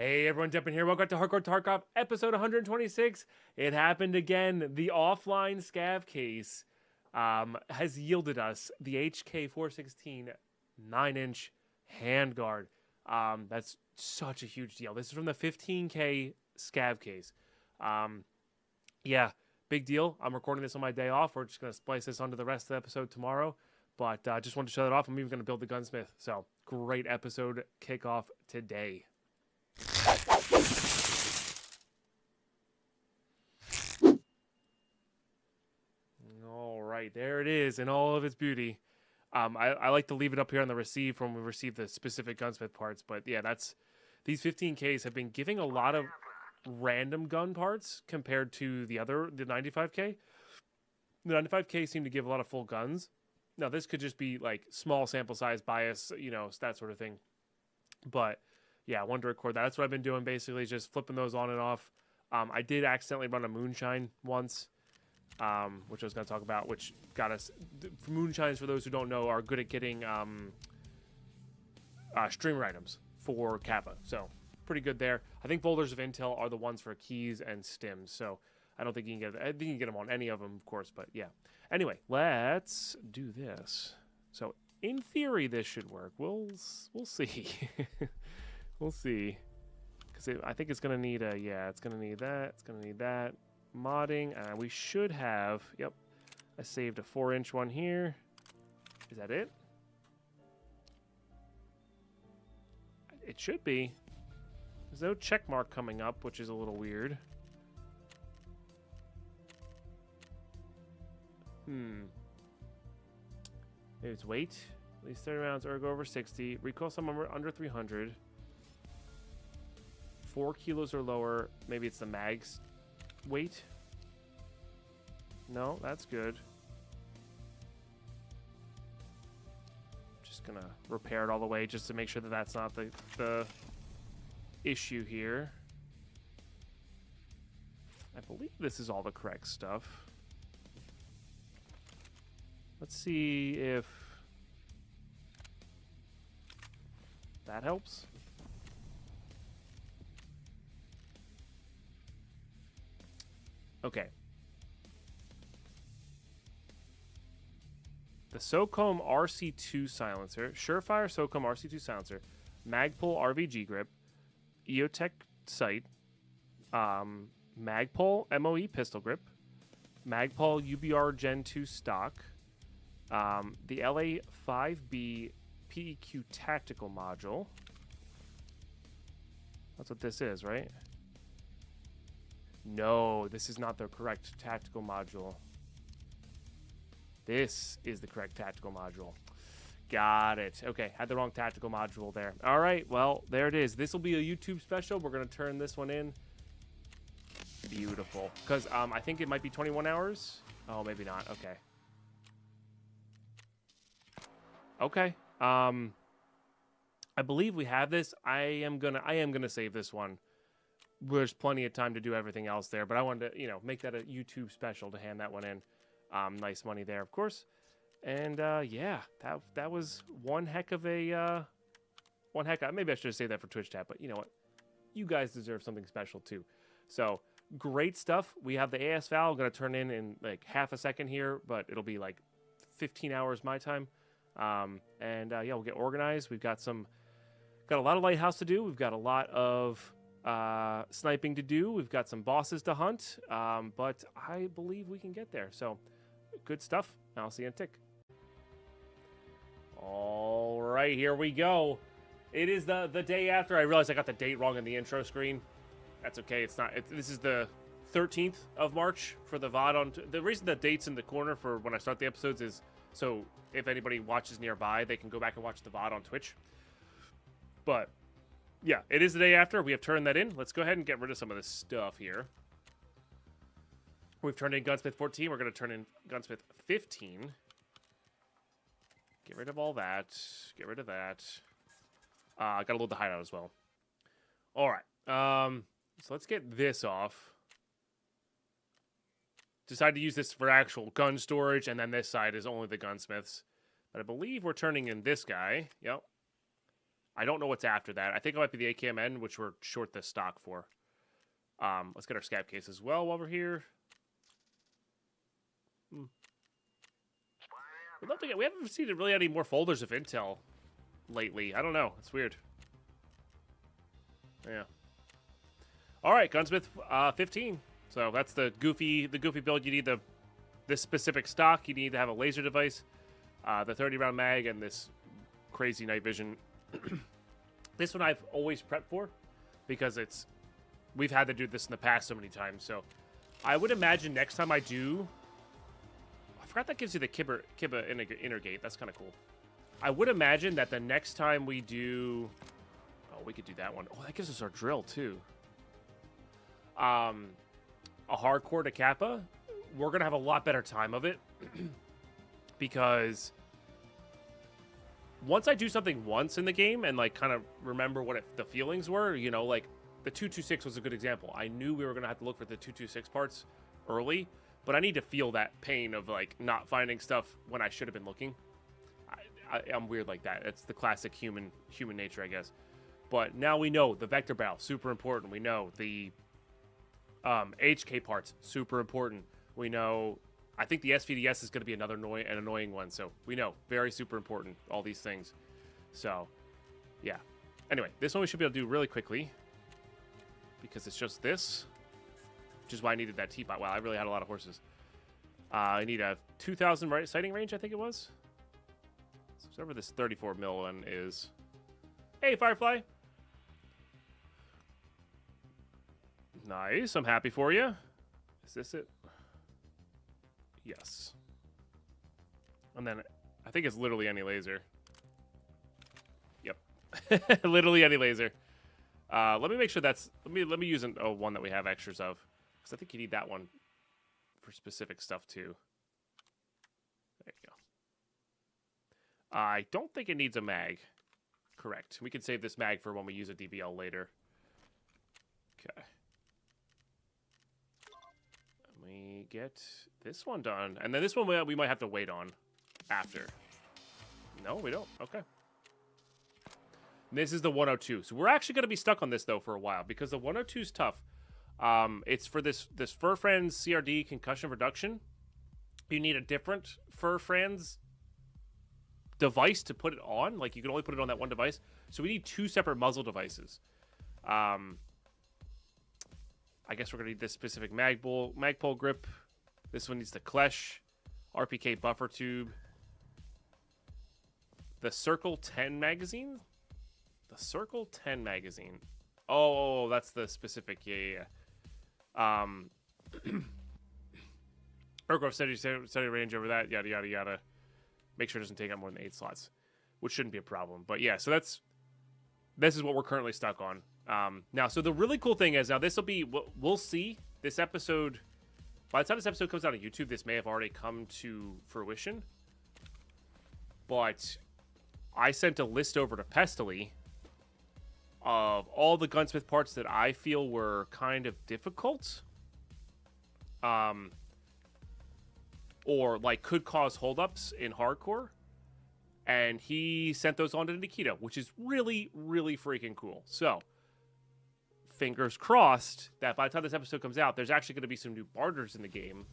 Hey everyone, Deadpine here. Welcome to Hardcore Tarkov, episode 126. It happened again. The offline Scav case has yielded us the HK416 9-inch handguard. That's such a huge deal. This is from the 15K Scav case. Yeah, big deal. I'm recording this on my day off. We're just going to splice this onto the rest of the episode tomorrow. But I just wanted to show that off. I'm even going to build the gunsmith. So great episode kickoff today. All right, there it is in all of its beauty. I like to leave it up here on the receive when we receive the specific gunsmith parts, but yeah, these 15Ks have been giving a lot of random gun parts compared to the 95K. The 95K seem to give a lot of full guns. Now this could just be like small sample size bias, that sort of thing. But yeah, I wanted to record that. That's what I've been doing, basically, just flipping those on and off. I did accidentally run a moonshine once, which I was going to talk about, which got us... Moonshines, for those who don't know, are good at getting streamer items for Kappa. So, pretty good there. I think folders of intel are the ones for keys and stims, so I don't think you can get... I think you can get them on any of them, of course, but yeah. Anyway, let's do this. So, in theory, this should work. We'll see. We'll see. Because I think it's going to need a... Yeah, it's going to need that. It's going to need that. Modding. We should have... Yep. I saved a 4-inch one here. Is that it? It should be. There's no check mark coming up, which is a little weird. Maybe it's weight. At least 30 rounds, ergo over 60. Recoil somewhere under 300. 4 kilos or lower. Maybe it's the mag's weight. No, that's good. Just gonna repair it all the way just to make sure that that's not the issue here. I believe this is all the correct stuff. Let's see if that helps. Okay. The SOCOM RC2 silencer, Surefire SOCOM RC2 silencer, Magpul RVG grip, EOTech sight, Magpul MOE pistol grip, Magpul UBR Gen 2 stock, the LA5B PEQ tactical module. That's what this is, right? No, this is not the correct tactical module. This is the correct tactical module. Got it. Okay, had the wrong tactical module there. All right, well, there it is. This will be a YouTube special. We're going to turn this one in. Beautiful. Because I think it might be 21 hours. Oh, maybe not. Okay. Okay. I believe we have this. I am gonna save this one. There's plenty of time to do everything else there, but I wanted to, make that a YouTube special to hand that one in. Nice money there, of course. And yeah, that was one heck of a maybe I should have saved that for Twitch chat, but you know what? You guys deserve something special too. So great stuff. We have the AS Val. I'm gonna turn in like half a second here, but it'll be like 15 hours my time. And yeah, we'll get organized. We've got a lot of lighthouse to do. We've got a lot of sniping to do. We've got some bosses to hunt, but I believe we can get there. So good stuff. I'll see you in a tick. All right, here we go. It is the day after. I realized I got the date wrong in the intro screen. That's okay. It's not. This is the 13th of March for the VOD. On the reason the date's in the corner for when I start the episodes is so if anybody watches nearby, they can go back and watch the VOD on Twitch. But yeah, it is the day after. We have turned that in. Let's go ahead and get rid of some of this stuff here. We've turned in Gunsmith 14. We're going to turn in Gunsmith 15. Get rid of all that. Get rid of that. Got to load the hideout as well. All right. So let's get this off. Decided to use this for actual gun storage, and then this side is only the gunsmiths. But I believe we're turning in this guy. Yep. I don't know what's after that. I think it might be the AKMN, which we're short the stock for. Let's get our Scav case as well while we're here. We'd love to get. We haven't seen really any more folders of intel lately. I don't know. It's weird. Yeah. All right, Gunsmith 15. So that's the goofy build. You need this specific stock. You need to have a laser device, the 30-round mag, and this crazy night vision. This one I've always prepped for because we've had to do this in the past so many times. So I would imagine next time I do, I forgot that gives you the Kappa inner gate. That's kind of cool. I would imagine that the next time we do, oh, we could do that one. Oh, that gives us our drill too. A hardcore to Kappa, we're gonna have a lot better time of it because once I do something once in the game and like kind of remember what the feelings were, you know, like the 226 was a good example. I knew we were gonna have to look for the 226 parts early, but I need to feel that pain of like not finding stuff when I should have been looking. I'm weird like that. It's the classic human nature, I guess. But now we know the vector barrel, super important. We know the HK parts, super important. We know, I think the SVDS is going to be an annoying one. So we know, very super important, all these things. So, yeah. Anyway, this one we should be able to do really quickly because it's just this, which is why I needed that teapot. Wow, I really had a lot of horses. I need a 2,000 sighting range, I think it was. So whatever this 34 mil one is. Hey, Firefly. Nice, I'm happy for you. Is this it? Yes. And then I think it's literally any laser. Yep. Literally any laser. Let me make sure that's, let me use one that we have extras of. Because I think you need that one for specific stuff too. There you go. I don't think it needs a mag. Correct. We can save this mag for when we use a DBL later. Okay. We get this one done. And then this one we might have to wait on after. No, we don't. Okay. This is the 102. So we're actually going to be stuck on this, though, for a while. Because the 102 is tough. It's for this Fur Friends CRD concussion reduction. You need a different Fur Friends device to put it on. Like, you can only put it on that one device. So we need two separate muzzle devices. I guess we're going to need this specific magpole grip. This one needs the Klesh, RPK buffer tube. The Circle 10 magazine? The Circle 10 magazine. Oh, that's the specific. Yeah. Aircraft steady range over that. Yada, yada, yada. Make sure it doesn't take up more than 8 slots, which shouldn't be a problem. But yeah, so this is what we're currently stuck on. Now, so the really cool thing is, now this will be, we'll see this episode, by the time this episode comes out on YouTube, this may have already come to fruition, but I sent a list over to Pestily of all the gunsmith parts that I feel were kind of difficult, or like could cause holdups in hardcore, and he sent those on to Nikita, which is really, really freaking cool. So, fingers crossed that by the time this episode comes out, there's actually going to be some new barters in the game,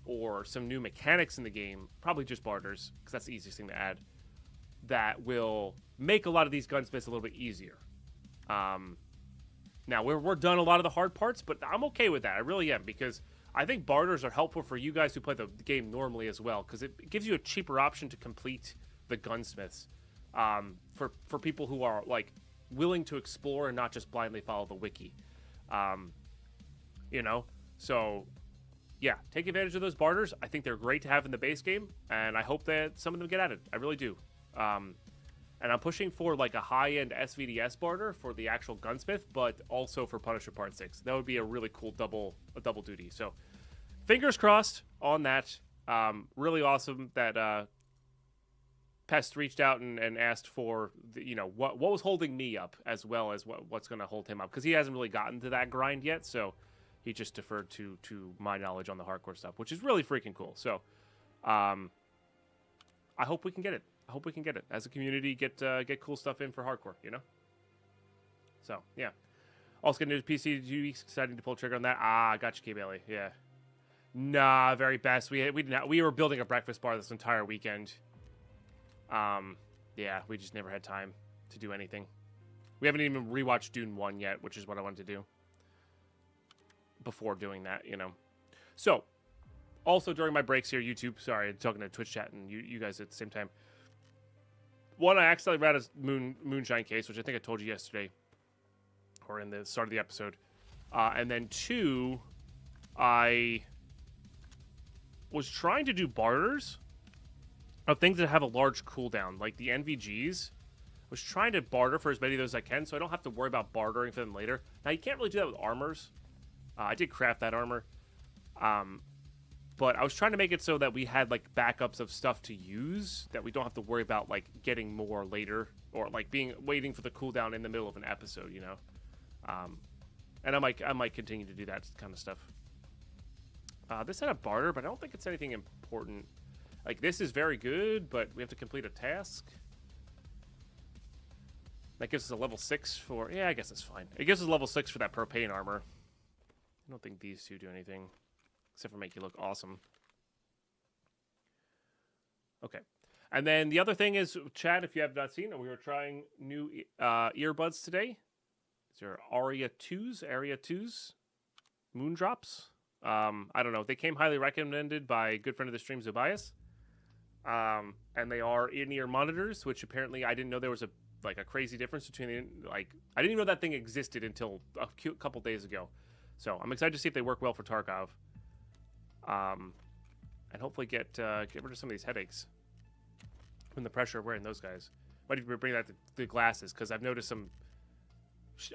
or some new mechanics in the game, probably just barters, because that's the easiest thing to add, that will make a lot of these gunsmiths a little bit easier. Now, we're done a lot of the hard parts, but I'm okay with that. I really am, because I think barters are helpful for you guys who play the game normally as well, because it gives you a cheaper option to complete the gunsmiths, for people who are like willing to explore and not just blindly follow the wiki. You know, so yeah, take advantage of those barters. I think they're great to have in the base game, and I hope that some of them get added. I really do. And I'm pushing for like a high-end SVDS barter for the actual gunsmith, but also for Punisher Part 6. That would be a really cool double duty. So fingers crossed on that. Really awesome that Pest reached out and asked for what was holding me up, as well as what's going to hold him up, because he hasn't really gotten to that grind yet. So he just deferred to my knowledge on the hardcore stuff, which is really freaking cool. So I hope we can get it. I hope we can get it as a community. Get cool stuff in for hardcore. You know. So yeah. Also getting into PC 2 weeks. Exciting to pull trigger on that. Ah, got you, K Bailey. Yeah. Nah, very best. We were building a breakfast bar this entire weekend. Yeah, we just never had time to do anything. We haven't even rewatched Dune 1 yet, which is what I wanted to do before doing that, you know. So, also during my breaks here, YouTube, sorry, I'm talking to Twitch chat and you guys at the same time. One, I accidentally ran a moonshine case, which I think I told you yesterday, or in the start of the episode. And then two, I was trying to do barters of things that have a large cooldown, like the NVGs. Was trying to barter for as many of those as I can, so I don't have to worry about bartering for them later. Now, you can't really do that with armors. I did craft that armor. But I was trying to make it so that we had, like, backups of stuff to use, that we don't have to worry about, like, getting more later, or, like, waiting for the cooldown in the middle of an episode, you know? And I might continue to do that kind of stuff. This had a barter, but I don't think it's anything important. Like, this is very good, but we have to complete a task. That gives us a level 6 for... Yeah, I guess that's fine. It gives us a level 6 for that propane armor. I don't think these two do anything. Except for make you look awesome. Okay. And then the other thing is, chat, if you have not seen, we were trying new earbuds today. These are Aria 2s. Moondrops. I don't know. They came highly recommended by a good friend of the stream, Zubias. And they are in-ear monitors, which apparently I didn't know there was a crazy difference between I didn't even know that thing existed until a couple days ago. So I'm excited to see if they work well for Tarkov. And hopefully get rid of some of these headaches from the pressure of wearing those guys. Might even bring that to the glasses, because I've noticed some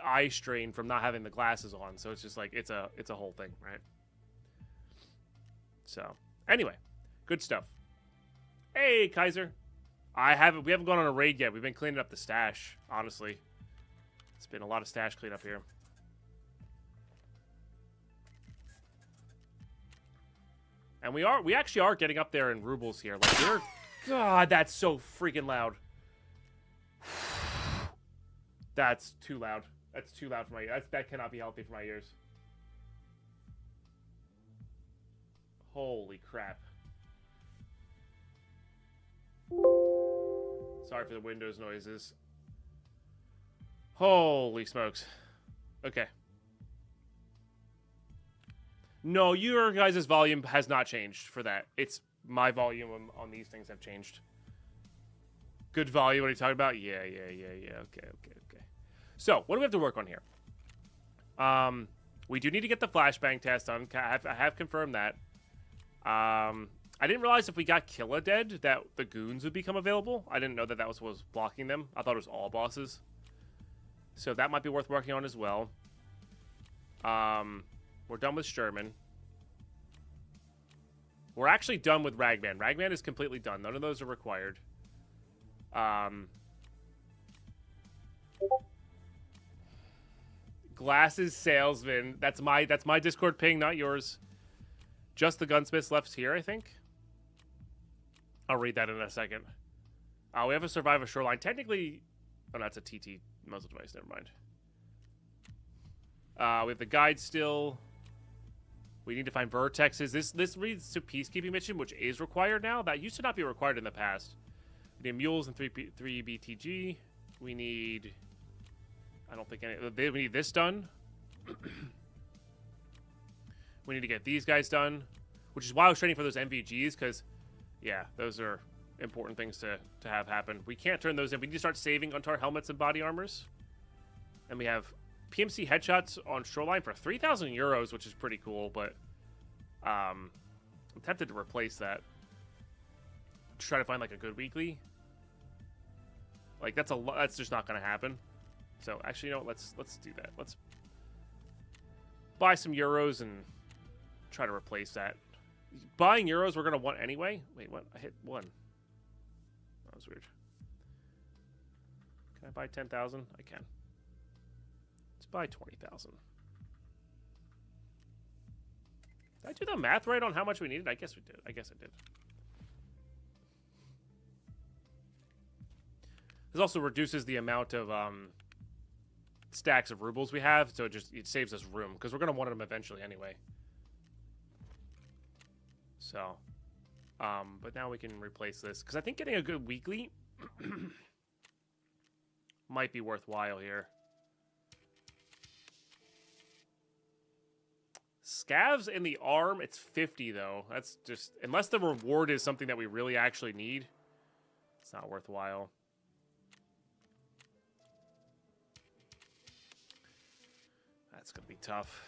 eye strain from not having the glasses on. So it's just like it's a whole thing, right? So anyway, good stuff. Hey, Kaiser. We haven't gone on a raid yet. We've been cleaning up the stash, honestly. It's been a lot of stash cleanup here. And we actually are getting up there in rubles here. Like, God, that's so freaking loud. That's too loud. That's too loud for my ears. That cannot be healthy for my ears. Holy crap. Sorry for the Windows noises. Holy smokes. Okay. No, your guys' volume has not changed for that. It's my volume on these things have changed. Good volume, what are you talking about? Yeah. Okay. So, what do we have to work on here? We do need to get the flashbang test done. I have confirmed that. I didn't realize if we got Killa dead that the goons would become available. I didn't know that was what was blocking them. I thought it was all bosses. So that might be worth working on as well. We're done with Sherman. We're actually done with Ragman. Ragman is completely done. None of those are required. Glasses salesman. That's my Discord ping, not yours. Just the gunsmiths left here, I think. I'll read that in a second. We have a survivor shoreline. Technically, oh, that's a TT muzzle device. Never mind. We have the guide still. We need to find vertexes. This leads to peacekeeping mission, which is required now. That used to not be required in the past. We need mules and 3 BTG. We need... I don't think we need this done. We need to get these guys done, which is why I was training for those MVGs, because, yeah, those are important things to have happen. We can't turn those in. We need to start saving onto our helmets and body armors. And we have PMC headshots on Shoreline for 3,000 euros, which is pretty cool, but I'm tempted to replace that. Try to find, like, a good weekly. Like, that's just not going to happen. So, actually, you know what? Let's do that. Let's buy some euros and try to replace that. Buying euros we're going to want anyway. Wait, what? I hit 1. That was weird. Can I buy 10,000? I can. Let's buy 20,000. Did I do the math right on how much we needed? I guess we did. I guess I did. This also reduces the amount of stacks of rubles we have, so it saves us room because we're gonna want them eventually anyway. So, but now we can replace this because I think getting a good weekly might be worthwhile here. Scavs in the arm, it's 50 though. That's just, unless the reward is something that we really actually need, it's not worthwhile. That's gonna be tough.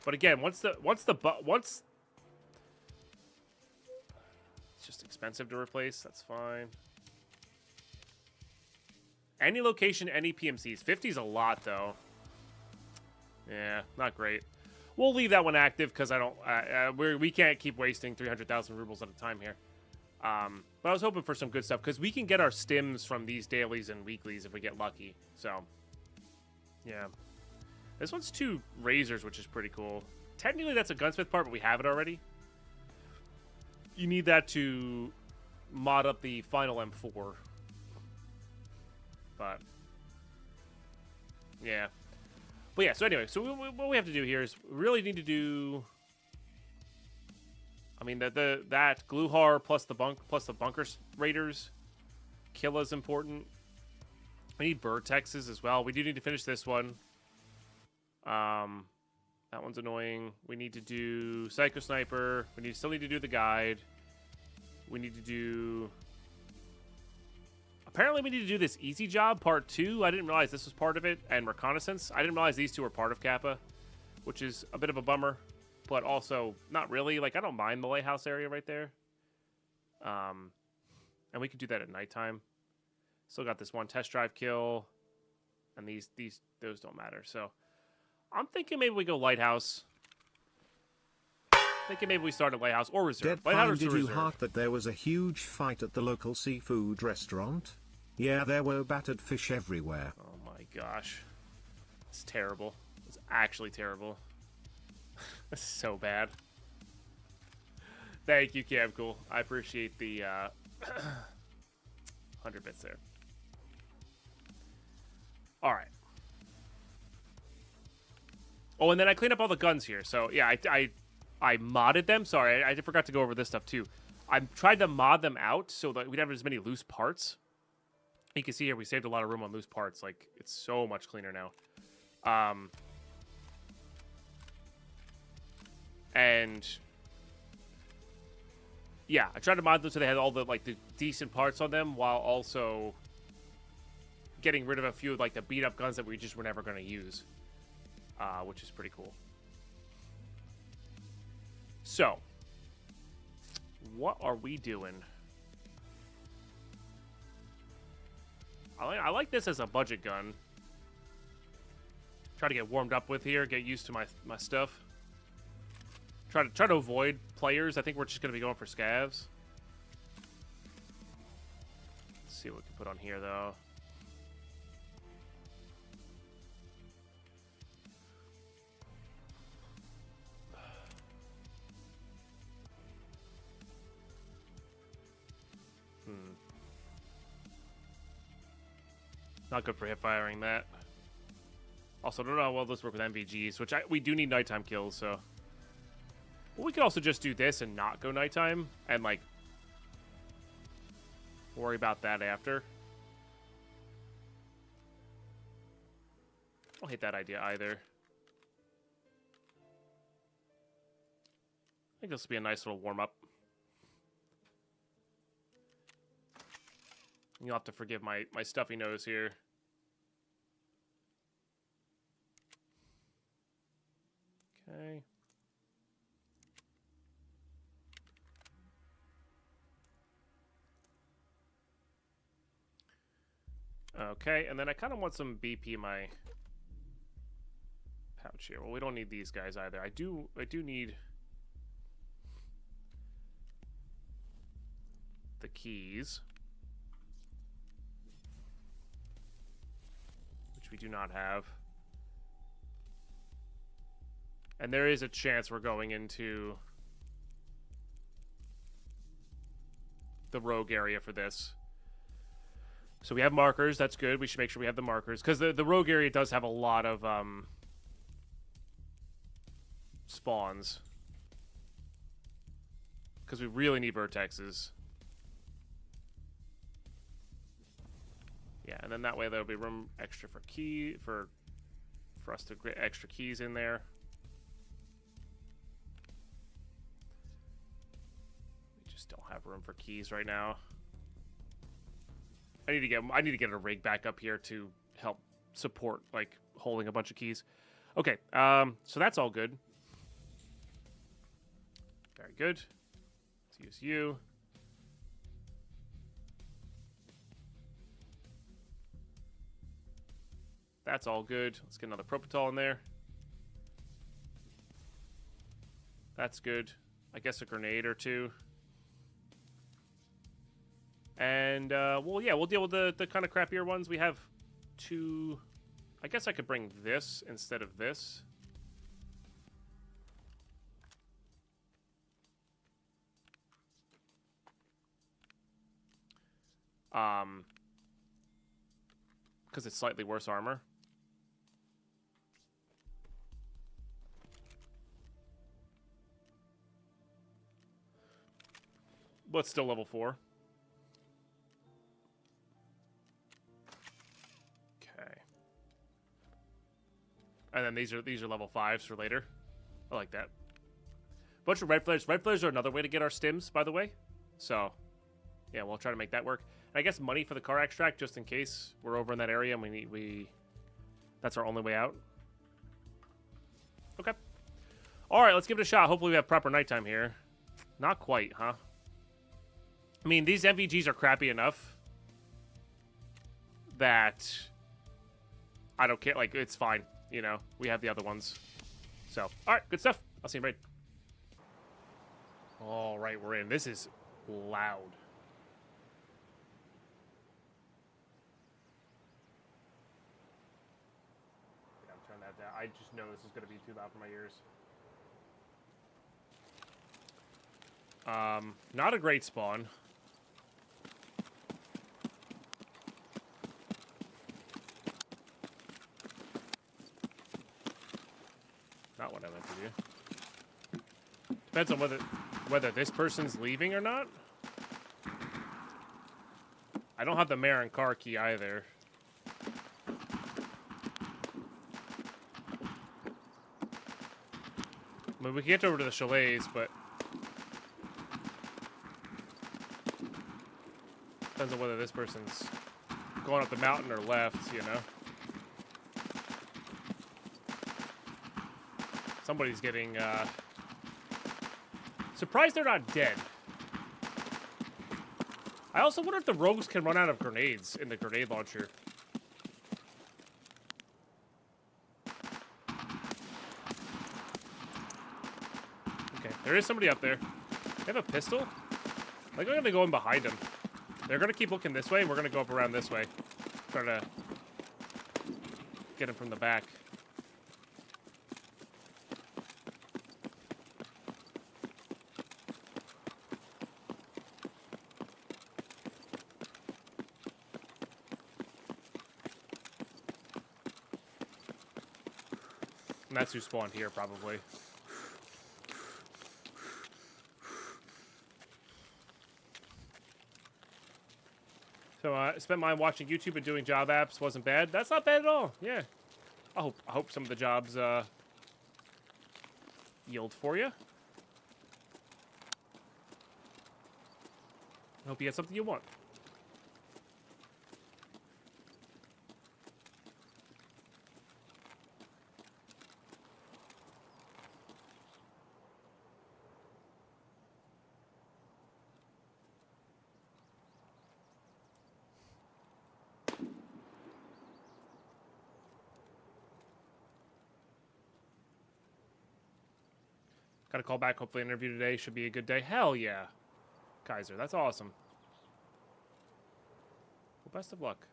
But again, once it's just expensive to replace. That's fine. Any location, any PMCs. 50 is a lot though. Yeah, not great. We'll leave that one active because I don't. We can't keep wasting 300,000 rubles at a time here. But I was hoping for some good stuff because we can get our stims from these dailies and weeklies if we get lucky. So, yeah. This one's 2 razors, which is pretty cool. Technically, that's a gunsmith part, but we have it already. You need that to mod up the final M4. But, yeah. But yeah, so anyway, so what we have to do here is we really need to do. I mean that Gluhar plus the bunkers raiders kill is important. We need Vertexes as well. We do need to finish this one. That one's annoying. We need to do Psycho Sniper. Still need to do the guide. We need to do. Apparently, we need to do this Easy Job Part 2. I didn't realize this was part of it. And Reconnaissance. I didn't realize these 2 were part of Kappa, which is a bit of a bummer. But also, not really. Like, I don't mind the lighthouse area right there. And we can do that at nighttime. Still got this one test drive kill. And those don't matter. So, I'm thinking maybe we go lighthouse. Thinking maybe we start at lighthouse or reserve. Deadpine, did you hear that there was a huge fight at the local seafood restaurant? Yeah, there were battered fish everywhere. Oh my gosh. It's terrible. It's actually terrible. It's so bad. Thank you, Camcool. I appreciate the 100 bits there. Alright. Oh, and then I cleaned up all the guns here. So, yeah, I modded them. Sorry, I forgot to go over this stuff, too. I tried to mod them out so that we'd have as many loose parts. You can see here we saved a lot of room on loose parts. Like, it's so much cleaner now. And yeah, I tried to mod them so they had all the the decent parts on them while also getting rid of a few of the beat up guns that we just were never going to use, which is pretty cool. So, what are we doing? I like this as a budget gun. Try to get warmed up with here, get used to my stuff. Try to avoid players. I think we're just gonna be going for scavs. Let's see what we can put on here though. Not good for hip firing that. Also, don't know how well this work with MVGs, which we do need nighttime kills, so. Well, we could also just do this and not go nighttime and worry about that after. I don't hate that idea either. I think this will be a nice little warm up. You'll have to forgive my stuffy nose here. Okay. Okay, and then I kind of want some BP in my pouch here. Well, we don't need these guys either. I do need the keys, which we do not have. And there is a chance we're going into the rogue area for this. So we have markers. That's good. We should make sure we have the markers. Because the rogue area does have a lot of spawns. Because we really need vertexes. Yeah, and then that way there'll be room extra for for us to get extra keys in there. We just don't have room for keys right now. I need to get a rig back up here to help support like holding a bunch of keys. Okay, so that's all good. Very good. Let's use you. That's all good. Let's get another Propitol in there. That's good. I guess a grenade or two. And, well, yeah, we'll deal with the kind of crappier ones. We have two... I guess I could bring this instead of this. Because it's slightly worse armor. But still level 4. Okay. And then these are level 5s for later. I like that. Bunch of red flares. Red flares are another way to get our stims, by the way. So, yeah, we'll try to make that work. And I guess money for the car extract, just in case we're over in that area and that's our only way out. Okay. All right, let's give it a shot. Hopefully we have proper nighttime here. Not quite, huh? I mean, these MVGs are crappy enough that I don't care. Like, it's fine. You know, we have the other ones. So, all right, good stuff. I'll see you in raid. All right, we're in. This is loud. Yeah, I'm turning that down. I just know this is going to be too loud for my ears. Not a great spawn. Not what I meant to do. Depends on whether this person's leaving or not. I don't have the Marin car key either. I mean, we can get over to the chalets, but depends on whether this person's going up the mountain or left, you know. Somebody's getting, surprised they're not dead. I also wonder if the rogues can run out of grenades in the grenade launcher. Okay, there is somebody up there. They have a pistol? Like, I'm gonna go in behind them. They're gonna keep looking this way, and we're gonna go up around this way. Try to get him from the back. And that's who spawned here, probably. So, spent mine watching YouTube and doing job apps. Wasn't bad. That's not bad at all. Yeah. I hope some of the jobs yield for you. I hope you get something you want. Got a call back. Hopefully an interview today. Should be a good day. Hell yeah. Kaiser, that's awesome. Well, best of luck.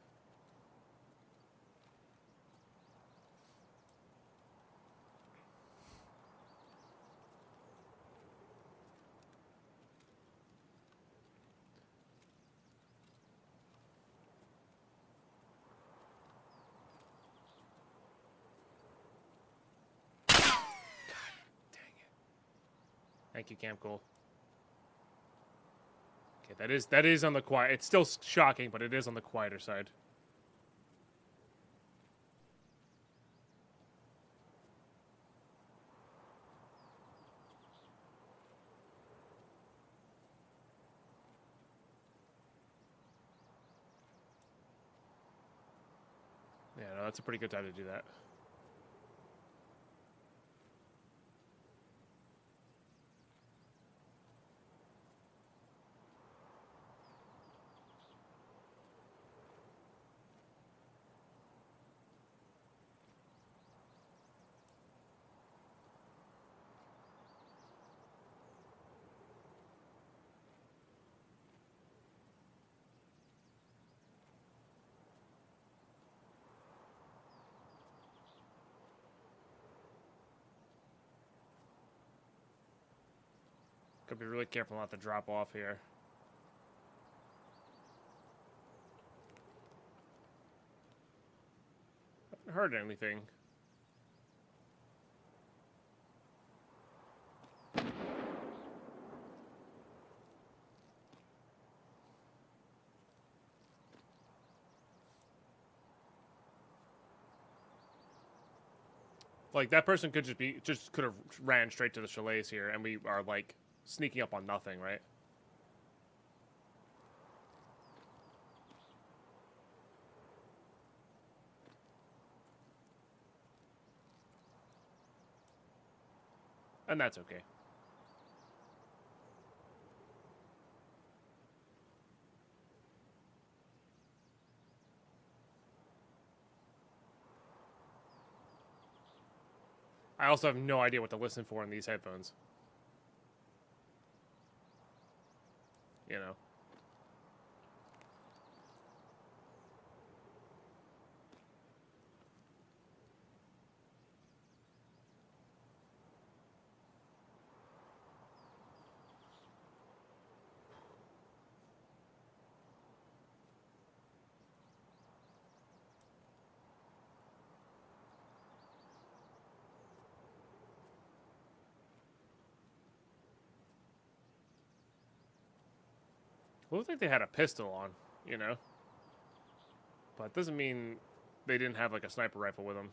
Thank you, Camp Cool. Okay, that is on the quiet. It's still shocking, but it is on the quieter side. Yeah, no, that's a pretty good time to do that. Gotta be really careful not to drop off here. Haven't heard anything. Like, that person could just could have ran straight to the chalets here, and we are, like, sneaking up on nothing, right? And that's okay. I also have no idea what to listen for in these headphones. You know. It looked like they had a pistol on, you know? But it doesn't mean they didn't have, like, a sniper rifle with them.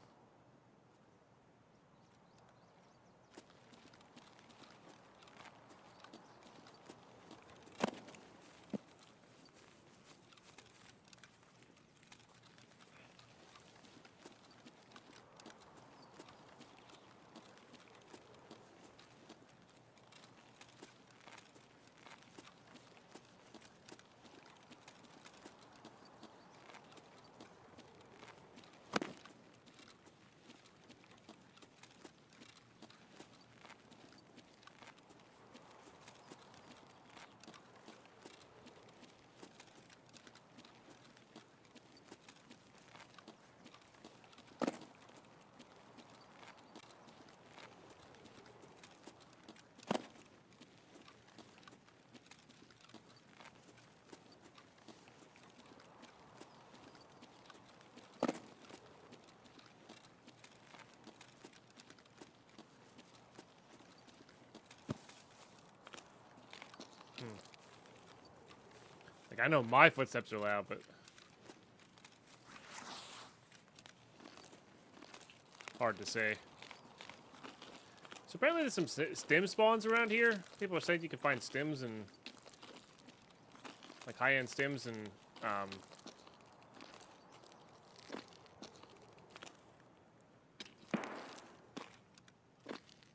Like, I know my footsteps are loud, but... hard to say. So apparently there's some stim spawns around here. People are saying you can find stims and... like, high-end stims and,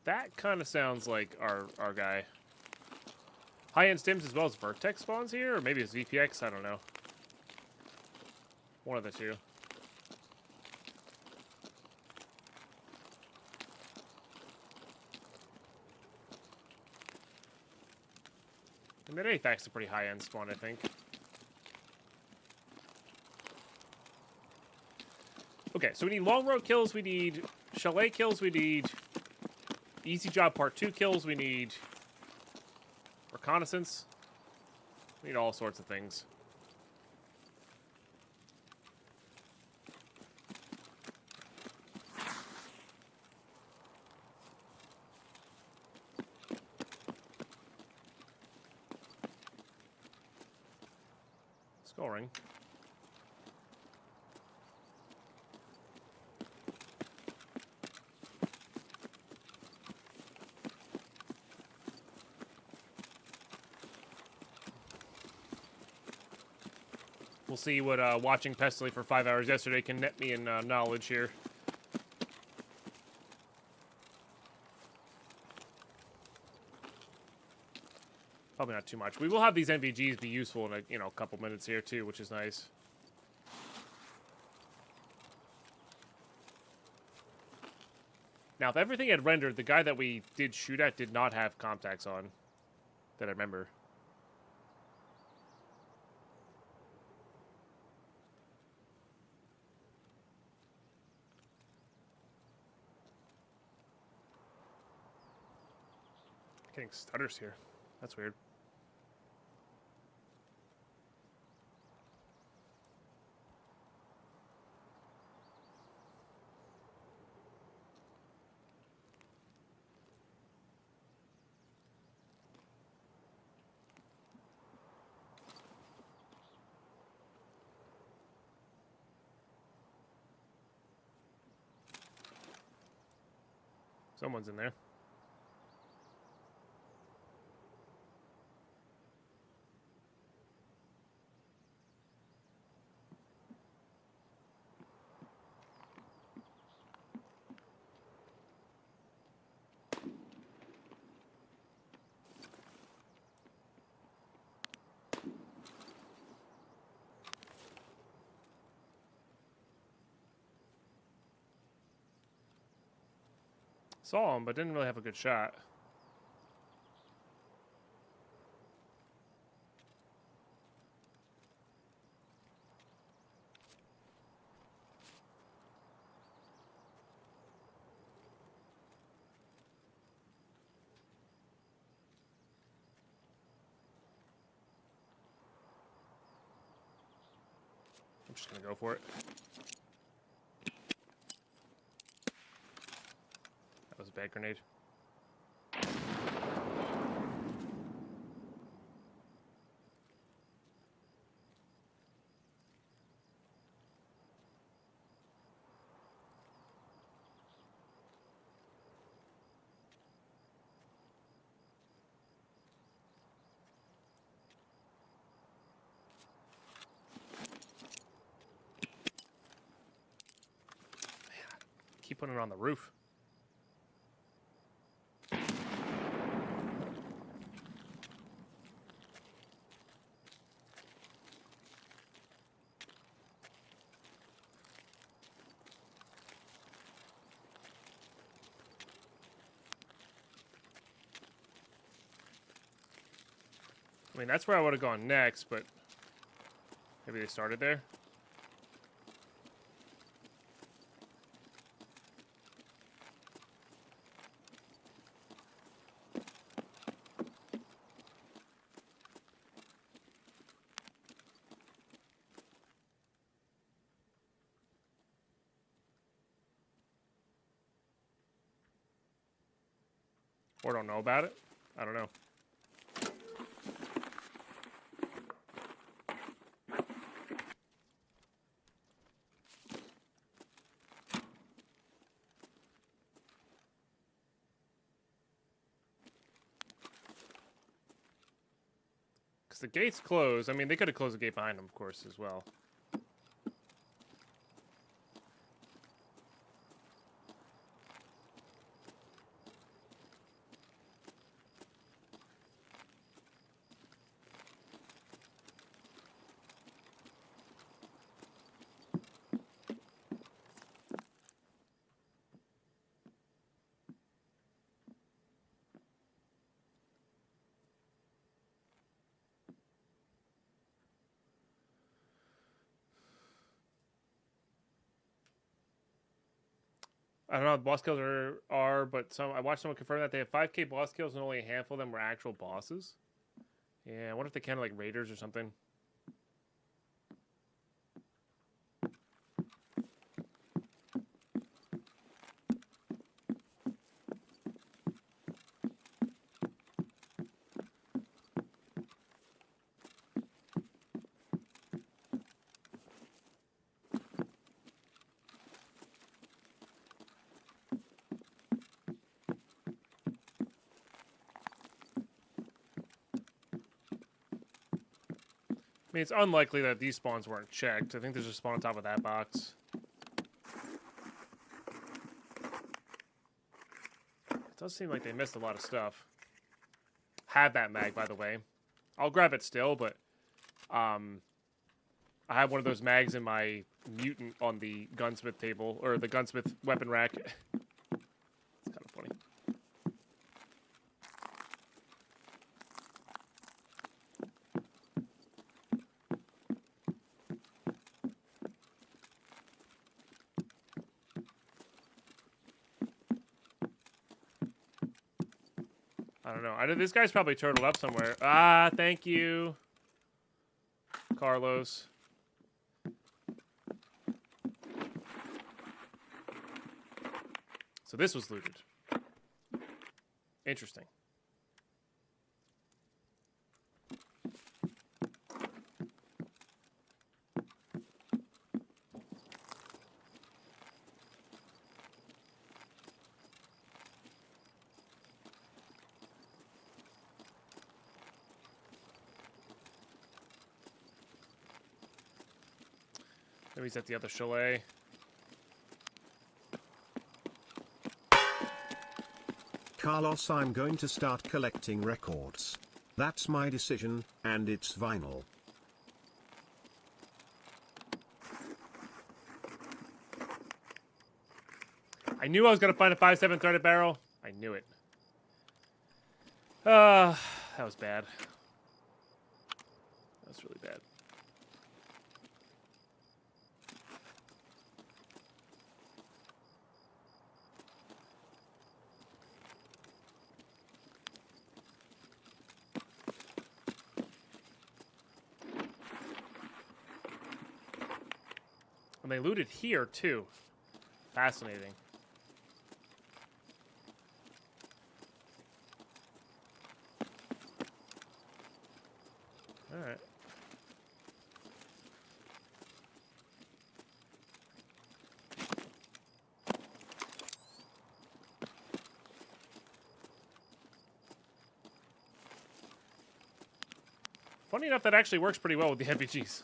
that kind of sounds like our guy. High-end stims as well as Vertex spawns here? Or maybe it's VPX? I don't know. One of the two. And that AFAC's a pretty high-end spawn, I think. Okay, so we need long road kills, we need chalet kills, we need easy job part 2 kills, we need reconnaissance. We need all sorts of things. Scoring. We'll see what watching Pestily for 5 hours yesterday can net me in knowledge here. Probably not too much. We will have these NVGs be useful in a couple minutes here too, which is nice. Now, if everything had rendered, the guy that we did shoot at did not have contacts on, that I remember. Getting stutters here. That's weird. Someone's in there. Saw him, but didn't really have a good shot. I'm just gonna go for it. That was a bad grenade. Keep putting it on the roof. I mean, that's where I would have gone next, but maybe they started there. Or don't know about it. I don't know. Because the gate's closed. I mean, they could have closed the gate behind them, of course, as well. I don't know what boss kills are, but I watched someone confirm that they have 5K boss kills and only a handful of them were actual bosses. Yeah, I wonder if they count like raiders or something. mean, it's unlikely that these spawns weren't checked. I think there's a spawn on top of that box. It does seem like they missed a lot of stuff. Have that mag, by the way. I'll grab it still, but I have one of those mags in my mutant on the gunsmith table, or the gunsmith weapon rack. It's kind of funny. I don't know. This guy's probably turtled up somewhere. Ah, thank you, Carlos. So this was looted. Interesting. Maybe he's at the other chalet. Carlos, I'm going to start collecting records. That's my decision, and it's vinyl. I knew I was going to find a 5.7 threaded barrel. I knew it. That was bad. That was really bad. And they looted here, too. Fascinating. Alright. Funny enough, that actually works pretty well with the RPGs.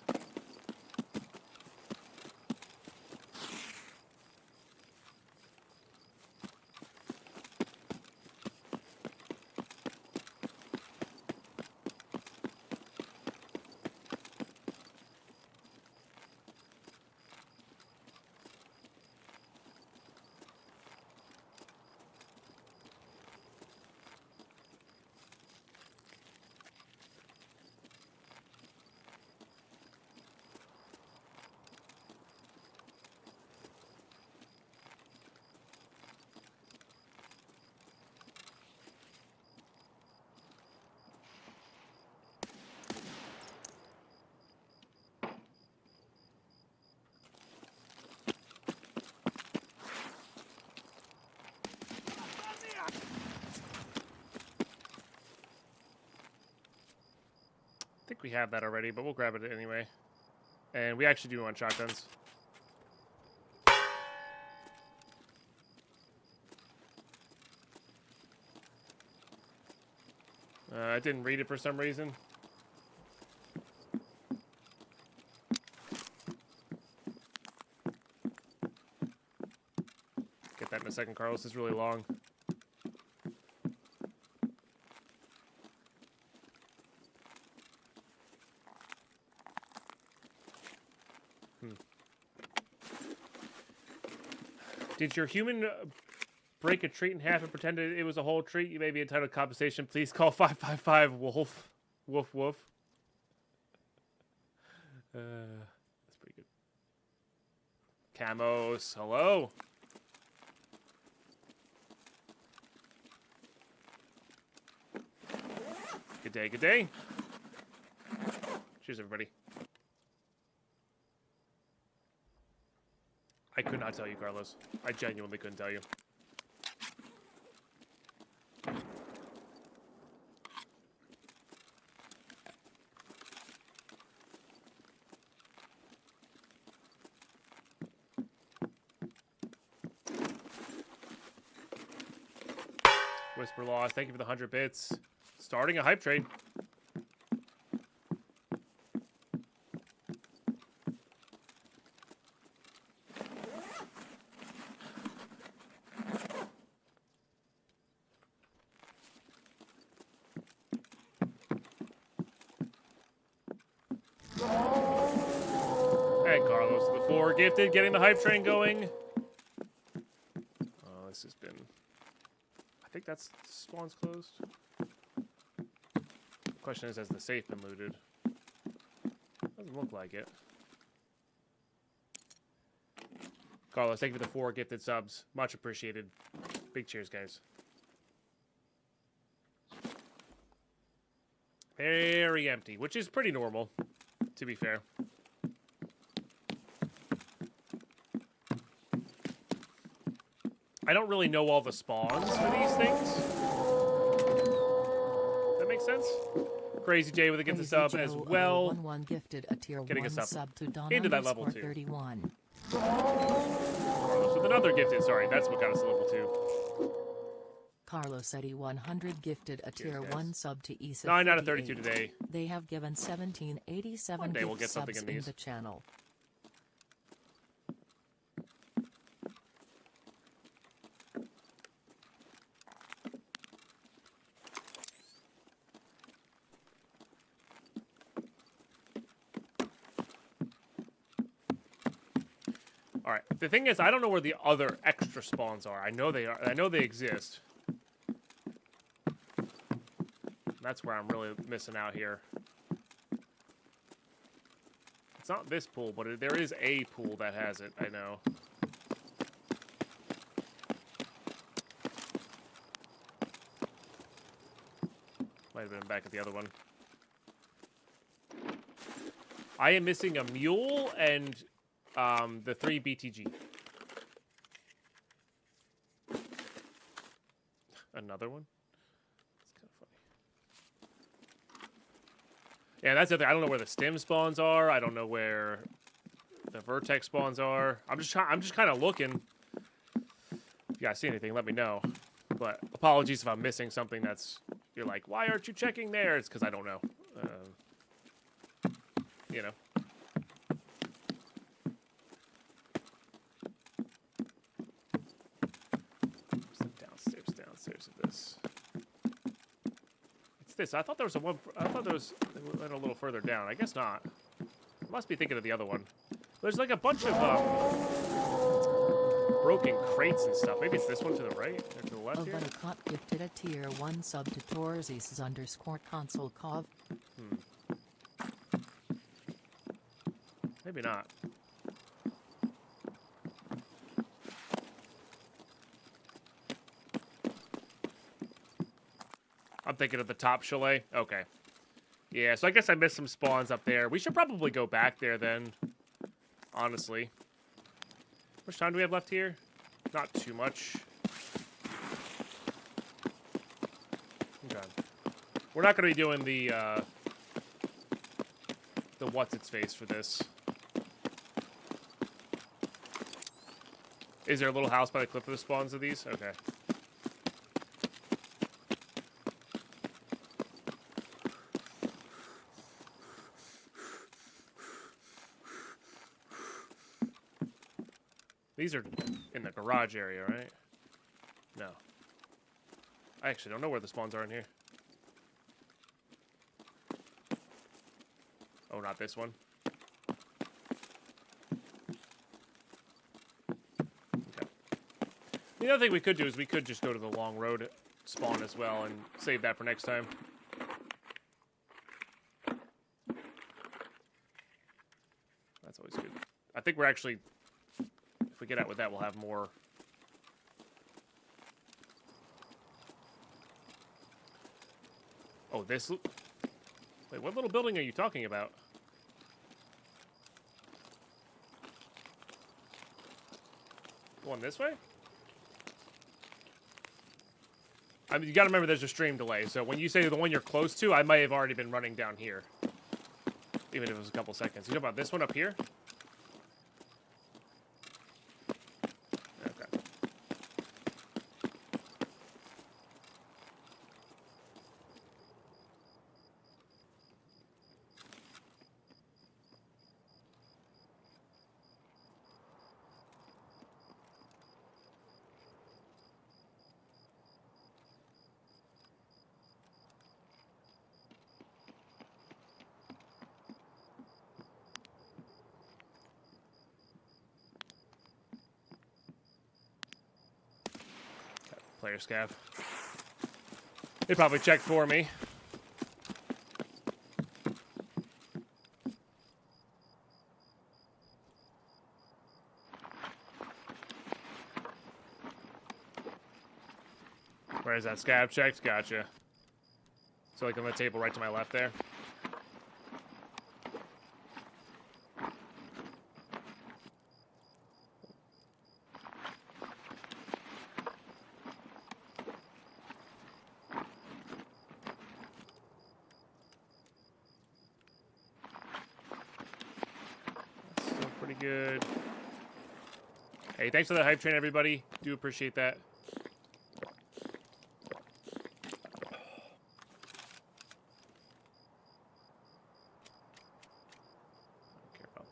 I think we have that already, but we'll grab it anyway. And we actually do want shotguns. I didn't read it for some reason. Get that in a second, Carlos. It's really long. Did your human break a treat in half and pretend it was a whole treat? You may be entitled to compensation. Please call 555 Wolf. Woof woof. That's pretty good. Camos, hello. Good day, good day. Cheers, everybody. I could not tell you, Carlos. I genuinely couldn't tell you. Whisper Lost, thank you for the 100 bits. Starting a hype trade. Carlos to the 4 gifted, getting the hype train going. Oh, this has been... I think that's spawn's closed. The question is, has the safe been looted? Doesn't look like it. Carlos, thank you for the 4 gifted subs. Much appreciated. Big cheers, guys. Very empty, which is pretty normal, to be fair. I don't really know all the spawns for these things. That makes sense? Crazy J with a gifted sub as well. Gifted a tier Getting 1 us up sub to Don into that level 2. 31. Carlos with another gifted. Sorry, that's what got us to level 2. Carlos Eddie 100 gifted a tier 1 sub to Isa. 9 out of 32 today. They have given 1787 One day we'll gift get something subs in in these. the channel. All right. The thing is, I don't know where the other extra spawns are. I know they are. I know they exist. That's where I'm really missing out here. It's not this pool, but there is a pool that has it. I know. Might have been back at the other one. I am missing a mule and the 3 BTG. Another one? That's kind of funny. Yeah, that's the thing. I don't know where the stim spawns are. I don't know where the vertex spawns are. I'm just kind of looking. If you guys see anything, let me know. But apologies if I'm missing something that's... You're like, why aren't you checking there? It's because I don't know. You know. Downstairs of this. It's this. I thought there was a one. I thought there was went a little further down. I guess not. I must be thinking of the other one. There's like a bunch of broken crates and stuff. Maybe it's this one to the right or to the left here. Overcut gifted a tier 1 sub to Torzies _console cov. Maybe not. I'm thinking of the top chalet. Okay. Yeah, so I guess I missed some spawns up there. We should probably go back there then. Honestly. How much time do we have left here? Not too much. Okay. We're not going to be doing the what's-its-face for this. Is there a little house by the cliff of the spawns of these? Okay. These are in the garage area, right? No. I actually don't know where the spawns are in here. Oh, not this one. Okay. The other thing we could do is we could just go to the long road spawn as well and save that for next time. That's always good. I think we're actually... If we get out with that, we'll have more. Oh, this... Wait, what little building are you talking about? Going this way? I mean, you gotta remember there's a stream delay, so when you say the one you're close to, I might have already been running down here. Even if it was a couple seconds. You know about this one up here? Player scav. They probably checked for me. Where's that scav checked? Gotcha. So like on the table right to my left there. That's still pretty good. Hey, thanks for the hype train, everybody. Do appreciate that.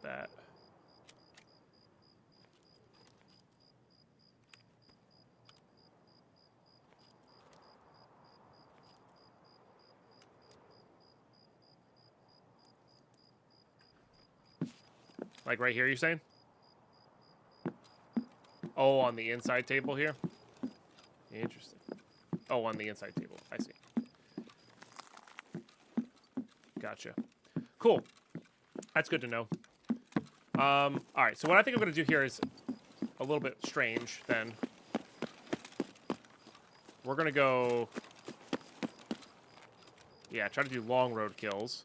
That. Like right here, you're saying? Oh, on the inside table here? Interesting. Oh, on the inside table. I see. Gotcha. Cool. That's good to know. All right, so what I think I'm going to do here is a little bit strange, then. We're going to go... Yeah, try to do long road kills.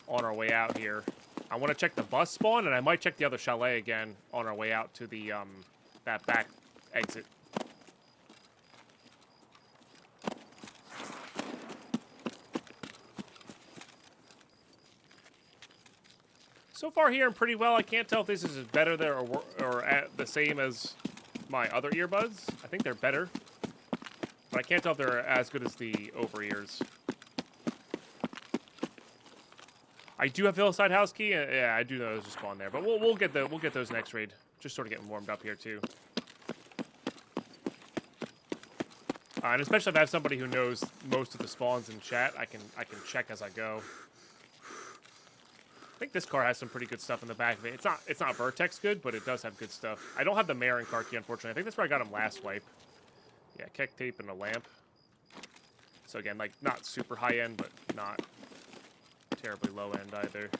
On our way out here. I want to check the bus spawn, and I might check the other chalet again on our way out to the, that back exit. So far here, I'm pretty well. I can't tell if this is better there or at the same as my other earbuds. I think they're better. But I can't tell if they're as good as the over-ears. I do have Hillside House Key. Yeah, I do know those just spawn there. But we'll get those next raid. Just sort of getting warmed up here, too. And especially if I have somebody who knows most of the spawns in chat, I can check as I go. I think this car has some pretty good stuff in the back of it. It's not Vertex good, but it does have good stuff. I don't have the Marin car key, unfortunately. I think that's where I got him last wipe. Yeah, keck tape and a lamp. So again, like, not super high end, but not terribly low end either.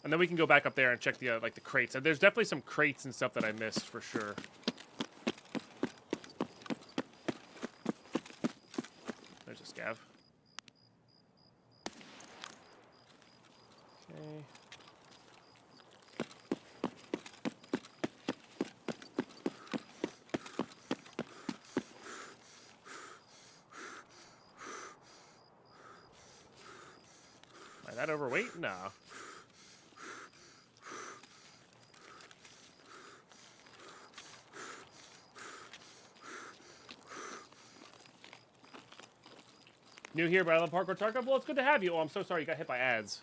And then we can go back up there and check the like the crates. And there's definitely some crates and stuff that I missed for sure. There's a scav. Okay. Am I that overweight? No. New here, but I love Hardcore Tarkov. Well, it's good to have you. Oh, I'm so sorry you got hit by ads.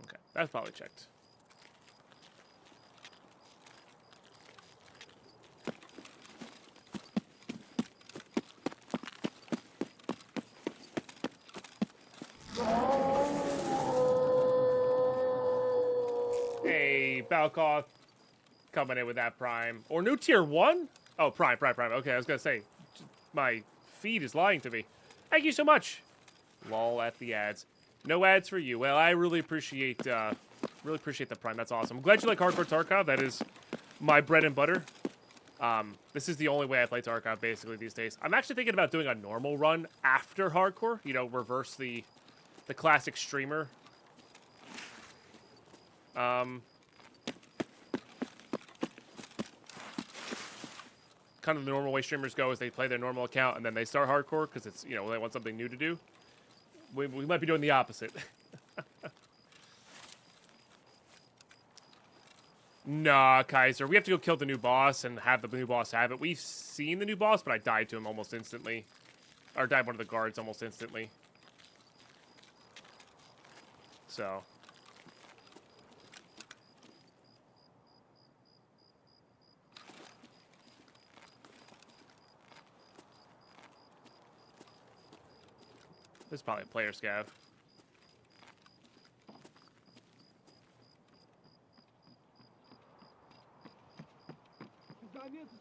Okay, that's probably checked. Hey, Balkoth coming in with that Prime. Or new tier 1? Oh, Prime. Okay, I was going to say, my feed is lying to me. Thank you so much. Lol at the ads. No ads for you. Well, I really appreciate the Prime. That's awesome. I'm glad you like Hardcore Tarkov. That is my bread and butter. This is the only way I play Tarkov, basically, these days. I'm actually thinking about doing a normal run after Hardcore. You know, reverse the classic streamer. Kind of the normal way streamers go is they play their normal account and then they start Hardcore because it's, you know, they want something new to do. We might be doing the opposite. Nah, Kaiser. We have to go kill the new boss and have the new boss have it. We've seen the new boss, but I died to him almost instantly. or died one of the guards almost instantly. So. This is probably a player scav.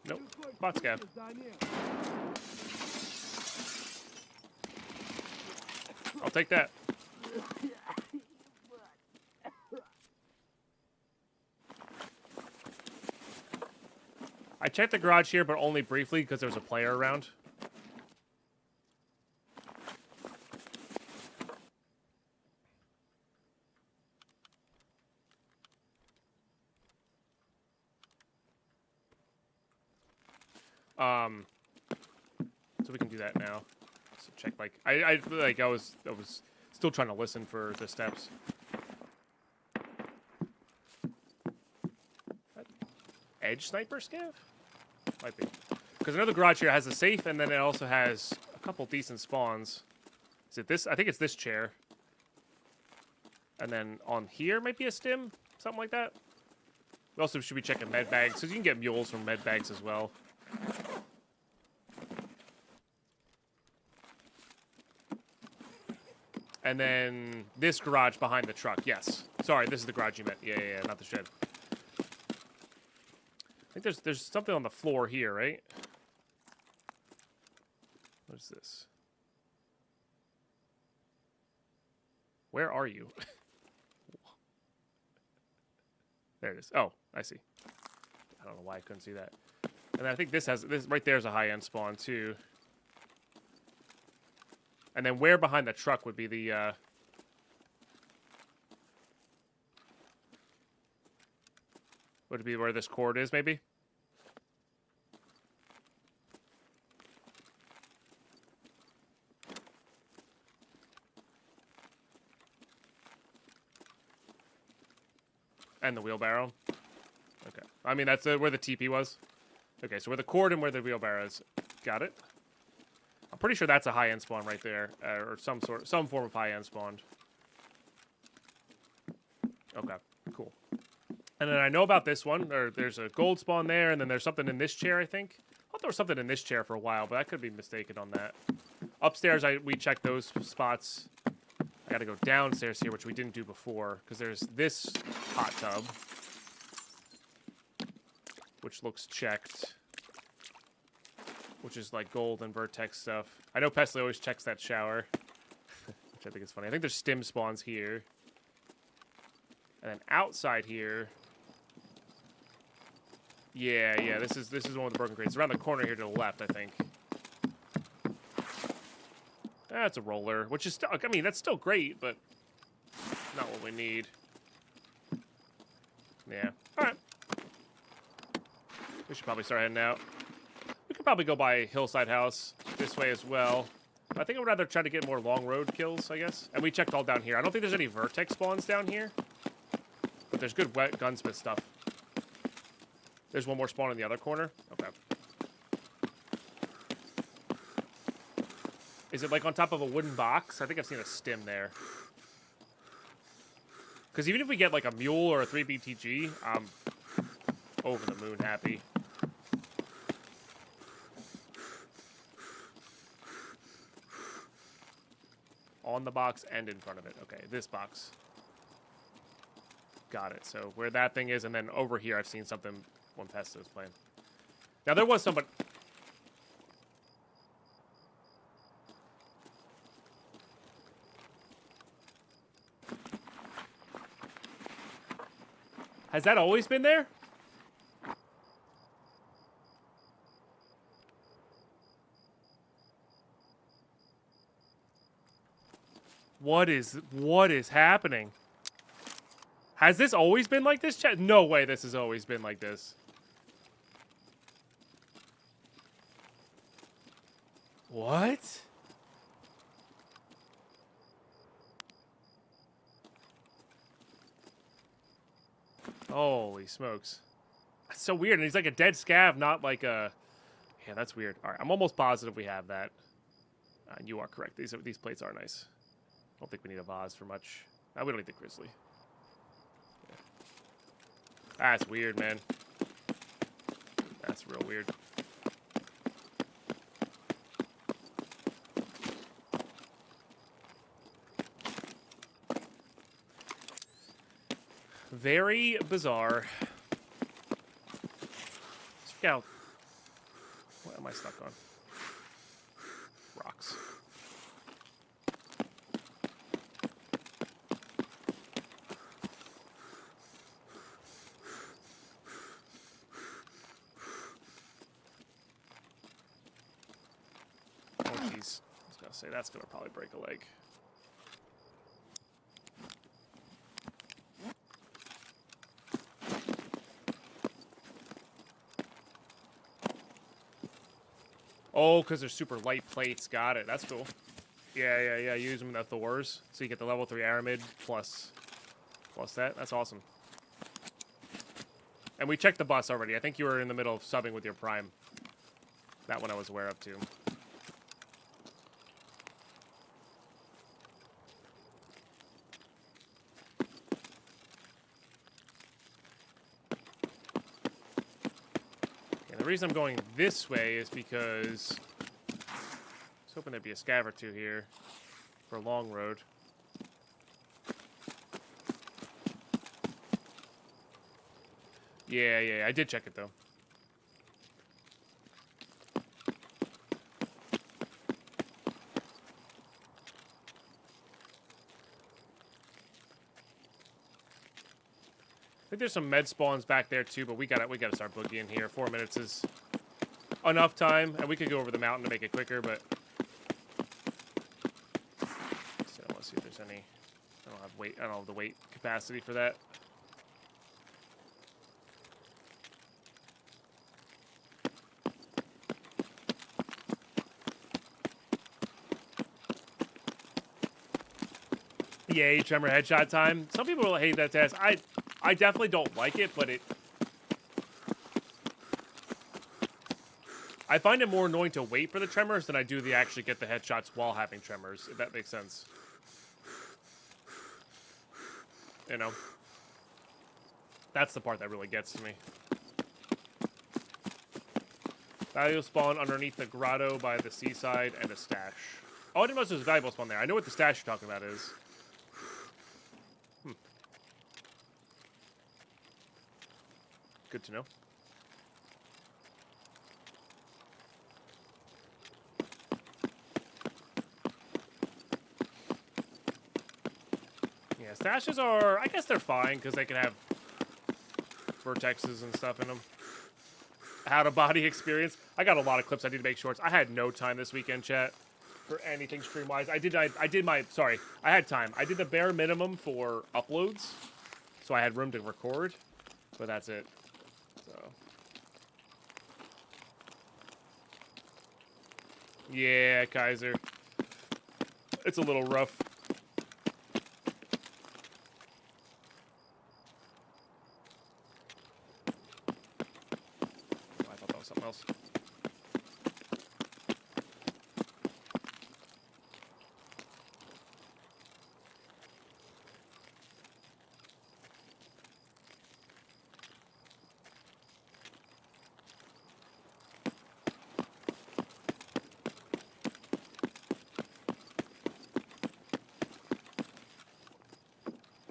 Nope. Bot scav. I'll take that. I checked the garage here, but only briefly because there was a player around. So we can do that now. So check, like, I was still trying to listen for the steps. Edge sniper scav? Might be. Because another garage here has a safe, and then it also has a couple decent spawns. Is it this? I think it's this chair. And then on here might be a stim, something like that. We also should be checking med bags, because you can get mules from med bags as well. And then this garage behind the truck. Yes. Sorry, this is the garage you meant. Yeah, not the shed. I think there's something on the floor here, right? What is this? Where are you? There it is. Oh, I see. I don't know why I couldn't see that. And I think this right there's a high-end spawn too. And then where behind the truck would be the would it be where this cord is, maybe? And the wheelbarrow. Okay. I mean, that's where the TP was. Okay, so where the cord and where the wheelbarrow is. Got it. I'm pretty sure that's a high-end spawn right there, or some form of high-end spawn. Okay, cool. And then I know about this one. Or there's a gold spawn there, and then there's something in this chair, I think. I thought there was something in this chair for a while, but I could be mistaken on that. Upstairs, we checked those spots. I gotta go downstairs here, which we didn't do before, because there's this hot tub, which looks checked, which is like gold and vertex stuff. I know Pesley always checks that shower, which I think is funny. I think there's stim spawns here, and then outside here, yeah. This is one with the broken crates. It's around the corner here to the left, I think. That's a roller, which is still, I mean, that's still great, but not what we need. Yeah. All right. We should probably start heading out. We could probably go by Hillside House this way as well. I think I would rather try to get more long road kills, I guess. And we checked all down here. I don't think there's any vertex spawns down here, but there's good wet gunsmith stuff. There's one more spawn in the other corner. Okay. Is it like on top of a wooden box? I think I've seen a stim there. Because even if we get like a mule or a 3BTG, I'm over the moon happy. On the box and in front of it. Okay, this box. Got it. So where that thing is, and then over here I've seen something when Pesto was playing. Now there was somebody... Has that always been there? What is happening? Has this always been like this, chat? No way this has always been like this. What? Holy smokes. That's so weird. And he's like a dead scav, not like a... Yeah, that's weird. All right, I'm almost positive we have that. You are correct. These plates are nice. I don't think we need a vase for much. We don't need the grizzly. Yeah. That's weird, man. That's real weird. Very bizarre. Let's check out. What am I stuck on? Rocks. Oh, jeez. I was gonna say that's gonna probably break a leg. Oh, because they're super light plates. Got it. That's cool. Yeah. Use them in the Thors. So you get the level 3 Aramid plus that. That's awesome. And we checked the bus already. I think you were in the middle of subbing with your Prime. That one I was aware of, too. The reason I'm going this way is because I was hoping there'd be a scav or two here for a long road. Yeah, I did check it though. I think there's some med spawns back there too, but we gotta start boogieing here. 4 minutes is enough time, and we could go over the mountain to make it quicker, but so I want to see if there's any. I don't have the weight capacity for that. Yay, tremor headshot time. Some people will hate that test. I definitely don't like it, but I find it more annoying to wait for the tremors than I do to actually get the headshots while having tremors, if that makes sense. You know? That's the part that really gets to me. Valuable spawn underneath the grotto by the seaside and a stash. Oh, I didn't know there was a valuable spawn there. I know what the stash you're talking about is. Good to know. Yeah, stashes are, I guess they're fine because they can have vertexes and stuff in them. Out of body experience. I got a lot of clips I need to make shorts. I had no time this weekend, chat, for anything stream wise. I had time. I did the bare minimum for uploads, so I had room to record, but that's it. So. Yeah, Kaiser. It's a little rough. Oh, I thought that was something else.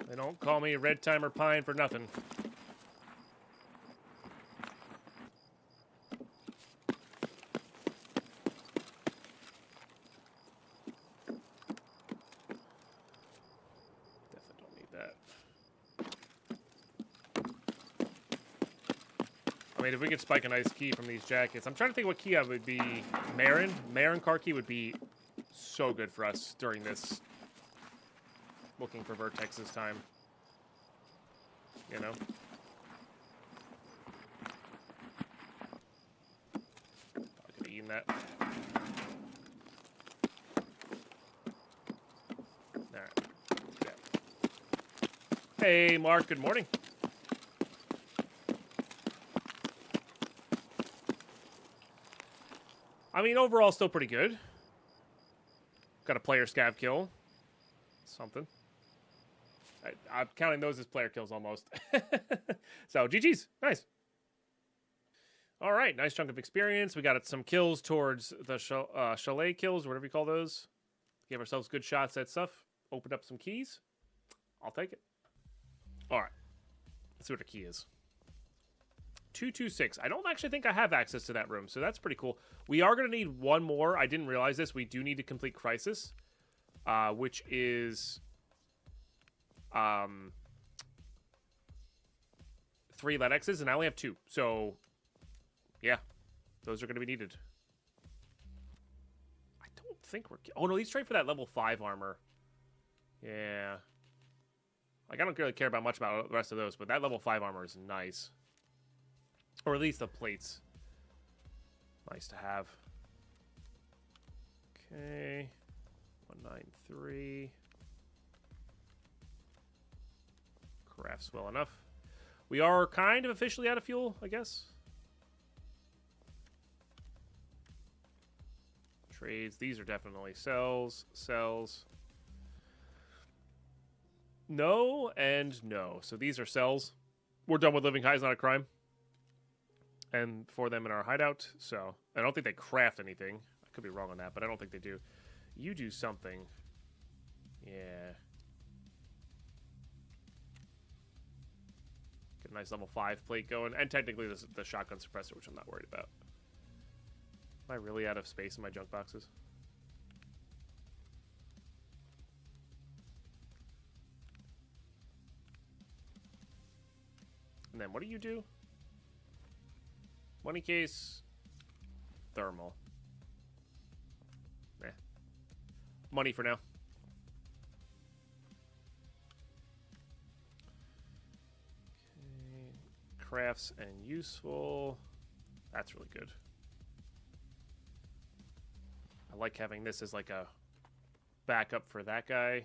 They don't call me Red Timer Pine for nothing. Definitely don't need that. I mean, if we could spike a nice key from these jackets. I'm trying to think what key I would be. Marin? Marin car key would be so good for us during this looking for vertexes time. You know? I could have eaten that. Alright. Yeah. Hey, Mark, good morning. I mean, overall, still pretty good. Got a player scav kill. Something. I'm counting those as player kills almost. So, GG's. Nice. All right. Nice chunk of experience. We got some kills towards the chalet kills, whatever you call those. Gave ourselves good shots at stuff. Opened up some keys. I'll take it. All right. Let's see what our key is. 226. I don't actually think I have access to that room, so that's pretty cool. We are going to need one more. I didn't realize this. We do need to complete Crisis, which is 3 LEDXs, and I only have 2. So, yeah, those are going to be needed. I don't think we're... Oh, no, he's straight for that level 5 armor. Yeah. Like, I don't really care about much about the rest of those, but that level 5 armor is nice. Or at least the plates. Nice to have. Okay. 193. Crafts well enough. We are kind of officially out of fuel, I guess. Trades. These are definitely sells. Sells. No and no. So these are sells. We're done with living high is not a crime. And for them in our hideout. So I don't think they craft anything. I could be wrong on that, but I don't think they do. You do something. Yeah. Get a nice level 5 plate going. And technically the shotgun suppressor, which I'm not worried about. Am I really out of space in my junk boxes? And then what do you do? Money case. Thermal. Eh. Money for now. Okay. Crafts and useful. That's really good. I like having this as like a backup for that guy.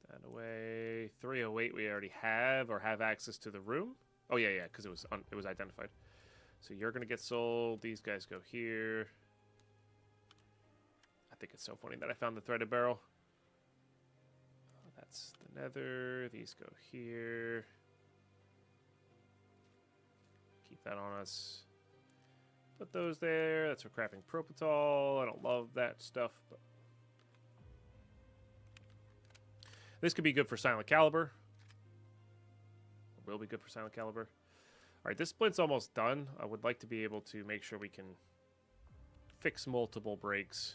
That away. 308 we already have or have access to the room. Oh yeah, yeah, because it was identified. So you're gonna get sold. These guys go here. I think it's so funny that I found the threaded barrel. Oh, that's the nether. These go here. Keep that on us. Put those there. That's for crafting propitol. I don't love that stuff, but this could be good for silent caliber. Will be good for silent caliber. All right, this splint's almost done. I would like to be able to make sure we can fix multiple breaks.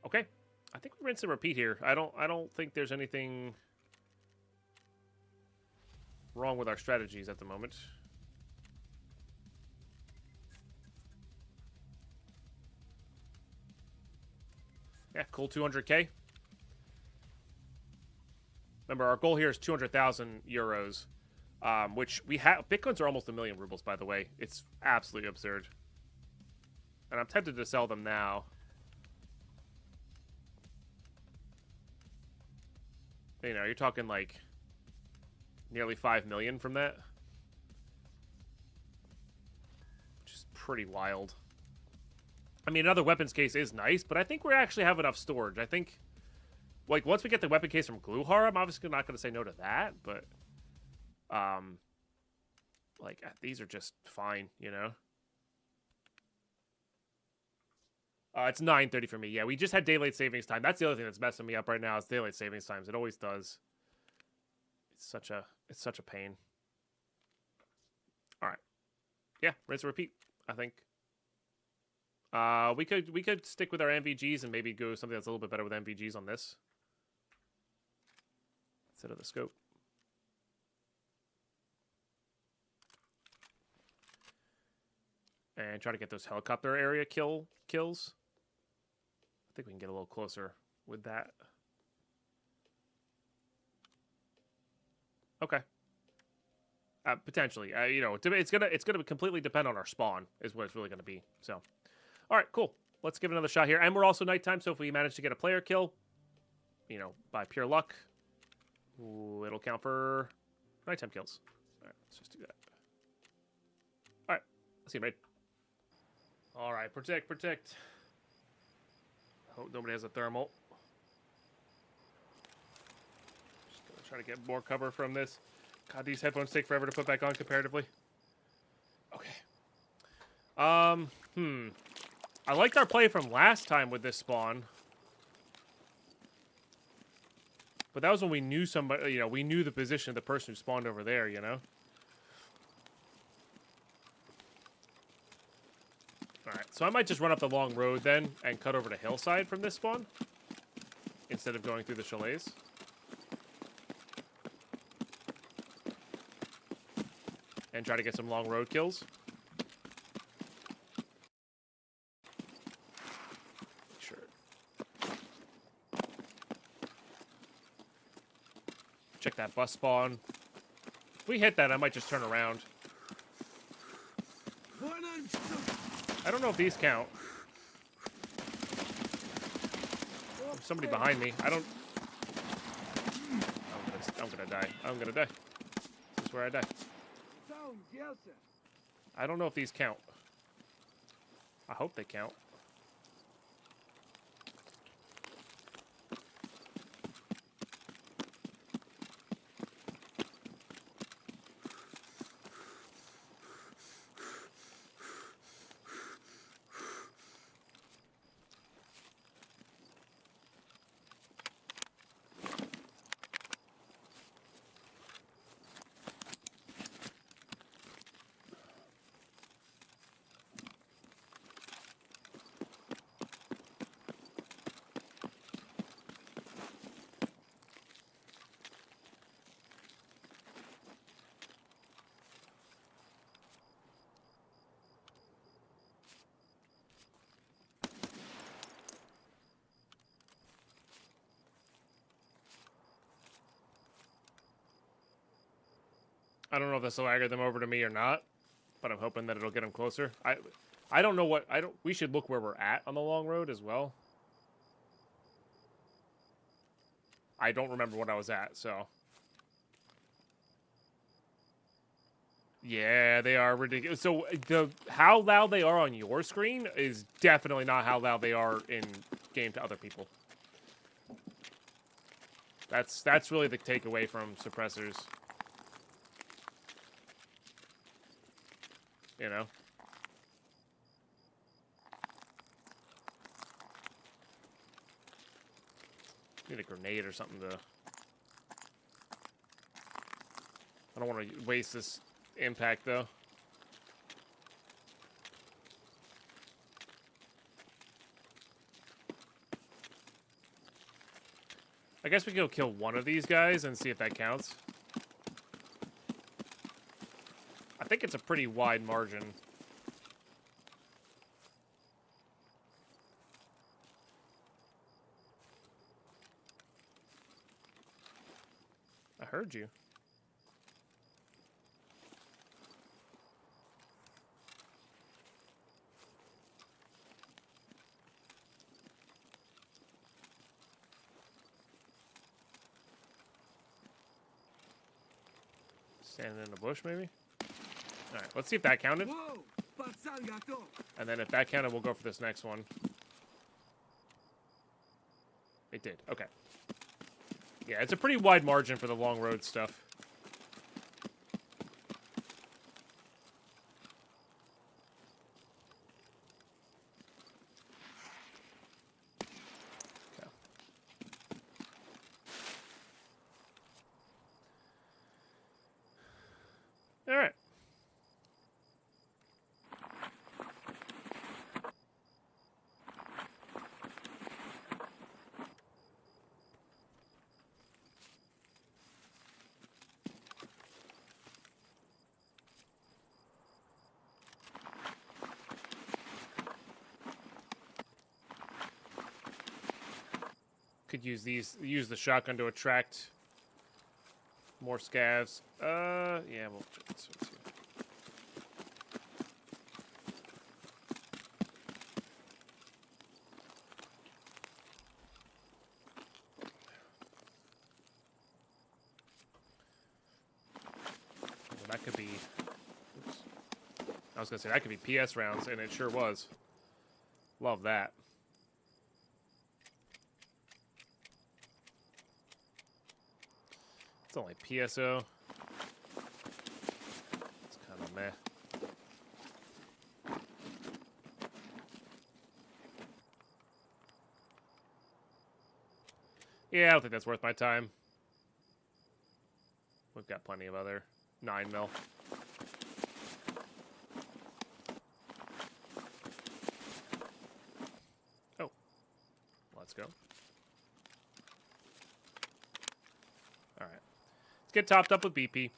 Okay, I think we rinse and repeat here. I don't think there's anything wrong with our strategies at the moment. Yeah, cool. 200K. Remember, our goal here is 200,000 euros, which we have. Bitcoins are almost 1 million rubles, by the way. It's absolutely absurd. And I'm tempted to sell them now. You know, you're talking like nearly 5 million from that. Which is pretty wild. I mean, another weapons case is nice, but I think we actually have enough storage. I think... Like, once we get the weapon case from Gluhar, I'm obviously not going to say no to that, but... like, these are just fine, you know? It's 9:30 for me. Yeah, we just had daylight savings time. That's the other thing that's messing me up right now is daylight savings times. It always does. It's such a pain. All right. Yeah, rinse and repeat, I think. We could stick with our MVGs and maybe go something that's a little bit better with MVGs on this. Instead of the scope. And try to get those helicopter area kills. I think we can get a little closer with that. Okay. Potentially. You know, it's gonna completely depend on our spawn is what it's really gonna be. So, all right, cool. Let's give it another shot here. And we're also nighttime, so if we manage to get a player kill, you know, by pure luck, ooh, it'll count for nighttime kills. All right, let's just do that. All right, let's see, right? All right, protect, protect. Hope nobody has a thermal. Just gonna try to get more cover from this. God, these headphones take forever to put back on comparatively. Okay. I liked our play from last time with this spawn. But that was when we knew somebody, you know, we knew the position of the person who spawned over there, you know? Alright, so I might just run up the long road then and cut over to hillside from this spawn instead of going through the chalets. And try to get some long road kills. Sure. Check that bus spawn. If we hit that, I might just turn around. I don't know if these count. There's somebody behind me. I don't... I'm gonna die. I'm gonna die. This is where I die. I don't know if these count. I hope they count. I don't know if this will agger them over to me or not, but I'm hoping that it'll get them closer. I don't know what... We should look where we're at on the long road as well. I don't remember what I was at, so... Yeah, they are ridiculous. So, how loud they are on your screen is definitely not how loud they are in game to other people. That's really the takeaway from suppressors. You know? Need a grenade or something to... I don't want to waste this impact, though. I guess we can go kill one of these guys and see if that counts. I think it's a pretty wide margin. I heard you. Standing in a bush, maybe? Alright, let's see if that counted. And then if that counted, we'll go for this next one. It did. Okay. Yeah, it's a pretty wide margin for the long road stuff. Okay. All right. Could use the shotgun to attract more scavs. Yeah, we'll check this one too. Well, that could be... Oops. I was gonna say that could be PS rounds, and it sure was. Love that. It's only PSO. It's kind of meh. Yeah, I don't think that's worth my time. We've got plenty of other 9mm. Oh. Let's go. Alright. Let's get topped up with BP.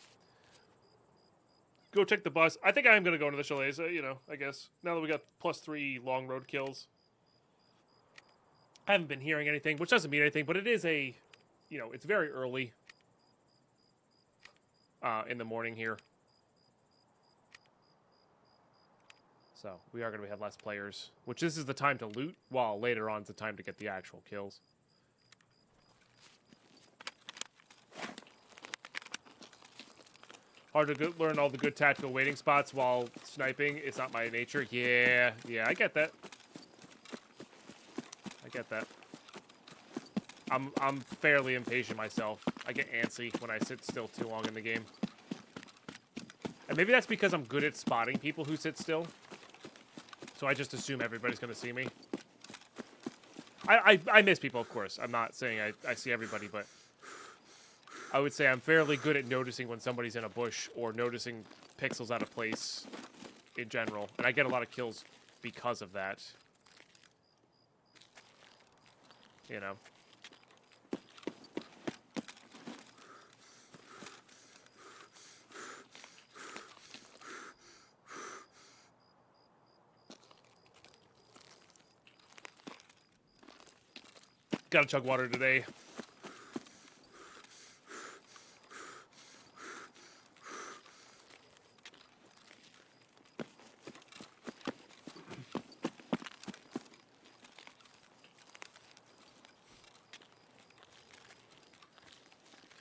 Go check the bus. I think I am going to go into the chalets, you know, I guess. Now that we got +3 long road kills. I haven't been hearing anything, which doesn't mean anything, but it is a, you know, it's very early in the morning here. So we are going to have less players, which this is the time to loot, while later on it's the time to get the actual kills. Hard to learn all the good tactical waiting spots while sniping. It's not my nature. Yeah, I get that. I get that. I'm fairly impatient myself. I get antsy when I sit still too long in the game. And maybe that's because I'm good at spotting people who sit still. So I just assume everybody's going to see me. I miss people, of course. I'm not saying I see everybody, but I would say I'm fairly good at noticing when somebody's in a bush or noticing pixels out of place in general. And I get a lot of kills because of that. You know. Gotta chug water today.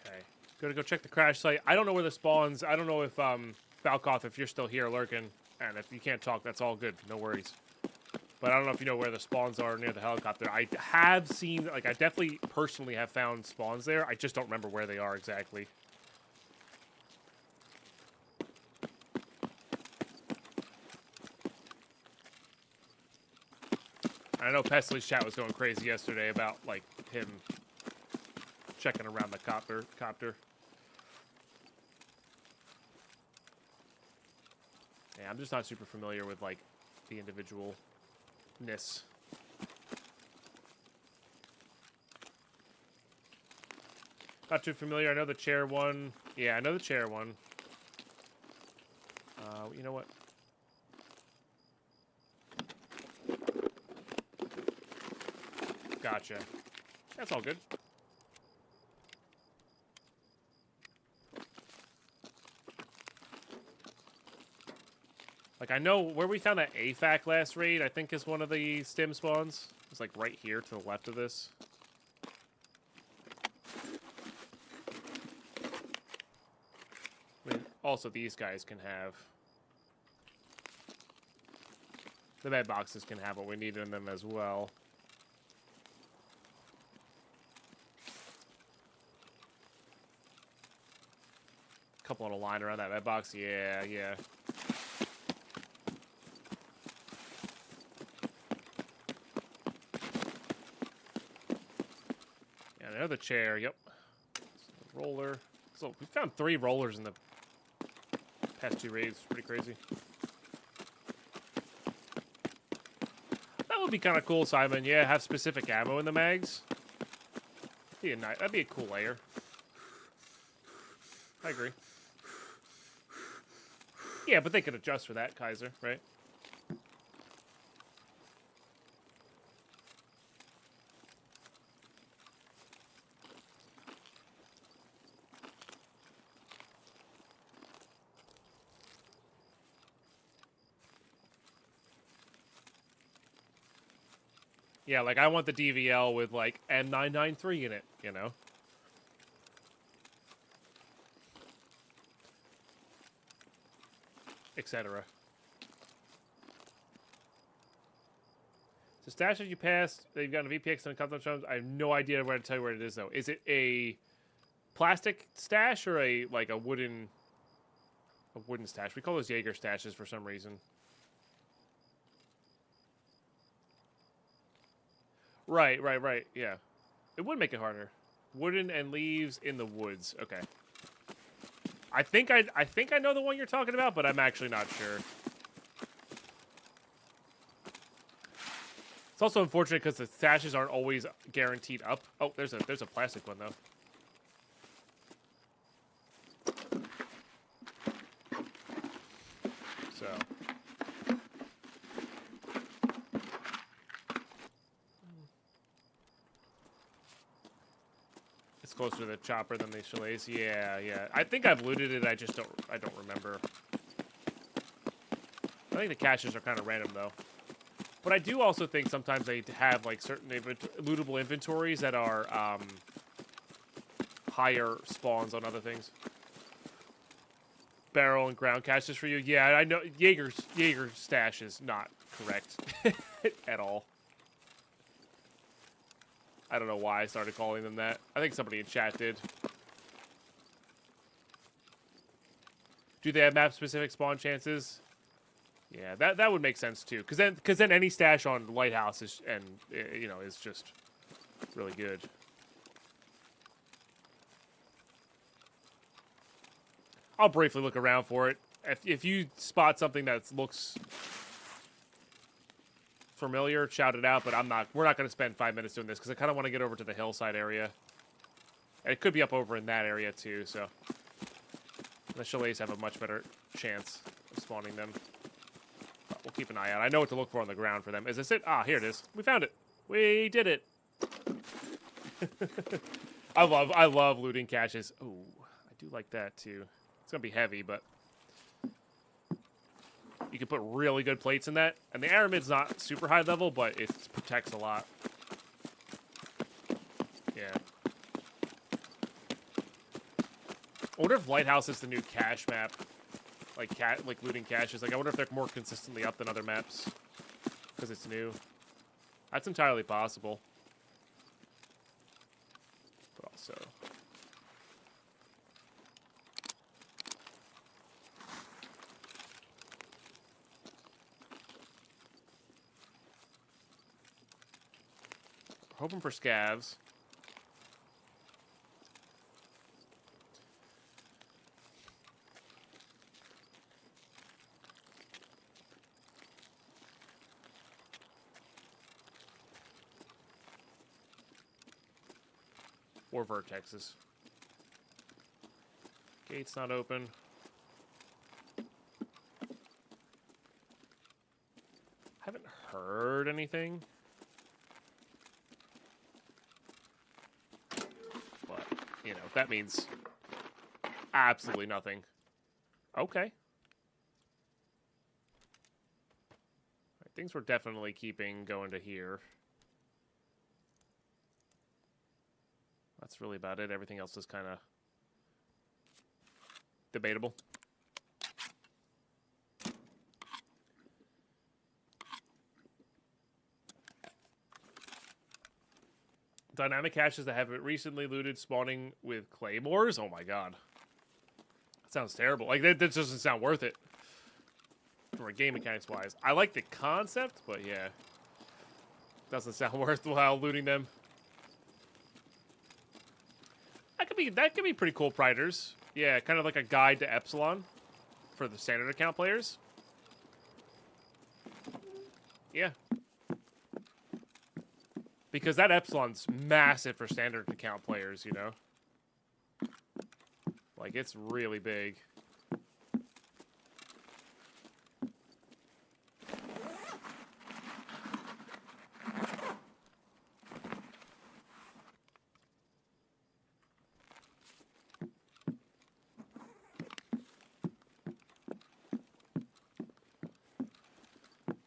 Okay. Gotta go check the crash site. I don't know where the spawns. I don't know if, Falkoth, if you're still here lurking. And if you can't talk, that's all good. No worries. But I don't know if you know where the spawns are near the helicopter. I have seen, like, I definitely personally have found spawns there. I just don't remember where they are exactly. I know Pesley's chat was going crazy yesterday about, like, him checking around the copter. Yeah, I'm just not super familiar with, like, the individual ness. Not too familiar. I know the chair one. Yeah, I know the chair one. You know what? Gotcha. That's all good. Like, I know where we found that AFAC last raid, I think is one of the stim spawns. It's like right here to the left of this. I mean, also these guys can have... The med boxes can have what we need in them as well. Couple on a line around that med box. Yeah. Yeah, another chair. Yep. So, roller. So we found 3 rollers in the past 2 raids. Pretty crazy. That would be kind of cool, Simon. Yeah, have specific ammo in the mags. That'd be a cool layer. I agree. Yeah, but they could adjust for that, Kaiser, right? Yeah, like, I want the DVL with, like, M993 in it, you know? Etc. The stash that you passed, that you've gotten a VPX and a custom shows, I have no idea where to tell you where it is, though. Is it a plastic stash or a wooden stash? We call those Jaeger stashes for some reason. Right. Yeah. It would make it harder. Wooden and leaves in the woods. Okay. I think I know the one you're talking about, but I'm actually not sure. It's also unfortunate because the stashes aren't always guaranteed up. Oh, there's a plastic one though. So it's closer to the chopper than the chalets. Yeah. I think I've looted it. I don't remember. I think the caches are kind of random though. But I do also think sometimes they have like certain lootable inventories that are higher spawns on other things. Barrel and ground caches for you. Yeah, I know Jaeger stash is not correct at all. I don't know why I started calling them that. I think somebody in chat did. Do they have map specific spawn chances? Yeah, that would make sense too, because then any stash on Lighthouse is is just really good. I'll briefly look around for it. If you spot something that looks familiar, shout it out. But we're not going to spend 5 minutes doing this because I kind of want to get over to the hillside area. And it could be up over in that area too. So the chalets have a much better chance of spawning them. We'll keep an eye out. I know what to look for on the ground for them. Is this it? Ah, here it is. We found it. We did it. I love looting caches. Oh, I do like that too. It's gonna be heavy, but you can put really good plates in that. And the Aramid's not super high level, but it protects a lot. Yeah. I wonder if Lighthouse is the new cache map. Like looting caches. Like I wonder if they're more consistently up than other maps because it's new. That's entirely possible. But also, hoping for scavs. Or vertexes. Gate's not open. Haven't heard anything. But, that means absolutely nothing. Okay. Right, things we're definitely keeping going to here. That's really about it. Everything else is kind of debatable. Dynamic caches that have recently looted spawning with claymores? Oh my god. That sounds terrible. Like, that just doesn't sound worth it. From a game mechanics wise. I like the concept, but yeah. Doesn't sound worthwhile looting them. That could be pretty cool, Priders. Yeah, kind of like a guide to Epsilon for the standard account players. Yeah. Because that Epsilon's massive for standard account players, Like, it's really big.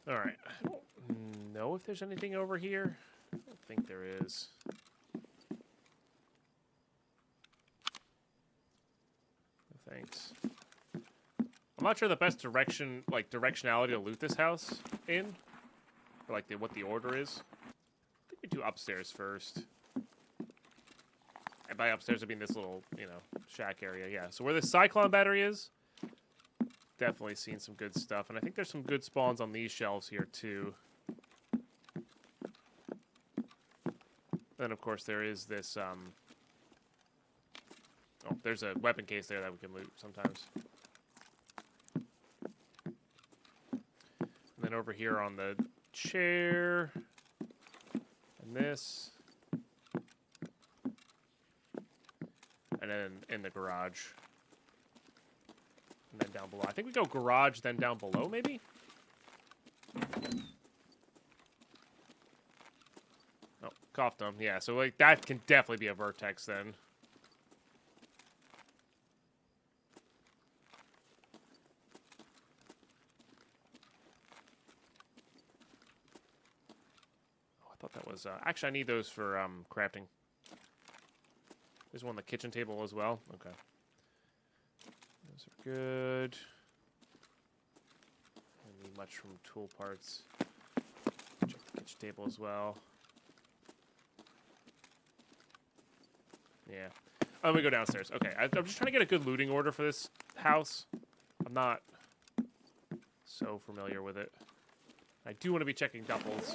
Alright. I don't know if there's anything over here. I don't think there is. Thanks. I'm not sure the best directionality to loot this house in. or like what the order is. I think we do upstairs first. And by upstairs, I mean this little, you know, shack area. Yeah. So where the Cyclone battery is, definitely seen some good stuff. And I think there's some good spawns on these shelves here, too. Then, of course, there is this, oh, there's a weapon case there that we can loot sometimes. And then over here on the chair, and this. And then in the garage. And then down below. I think we go garage, then down below, maybe? Oh, coughed them. Yeah, so like that can definitely be a vertex then. Oh, I thought that was... actually, I need those for crafting. There's one on the kitchen table as well. Okay. Those are good. I need mushroom tool parts. Check the kitchen table as well. Yeah. Oh, let me go downstairs. Okay, I'm just trying to get a good looting order for this house. I'm not so familiar with it. I do want to be checking doubles.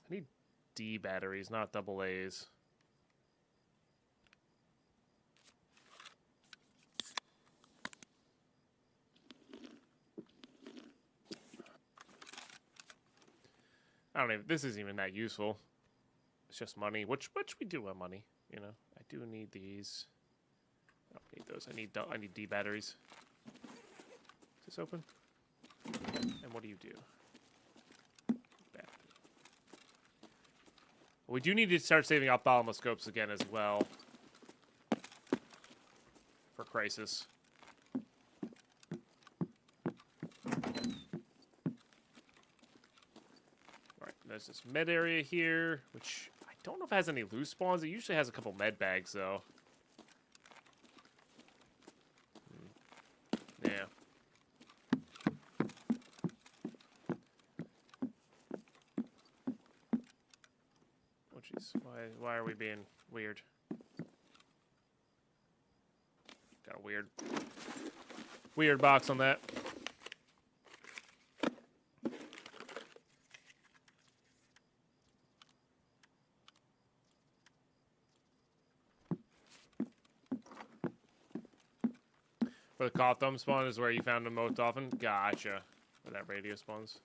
I need D batteries, not double A's. I don't even. This isn't even that useful. It's just money, which we do want money. You know, I do need these. I don't need those. I need D batteries. Is this open? And what do you do? We do need to start saving ophthalmoscopes again as well. For Crisis. Alright, there's this med area here, which I don't know if it has any loose spawns. It usually has a couple med bags, though. Yeah. Why are we being weird? Got a weird box on that. Where the Kotham spawn is where you found them most often? Gotcha. Where that radio spawns.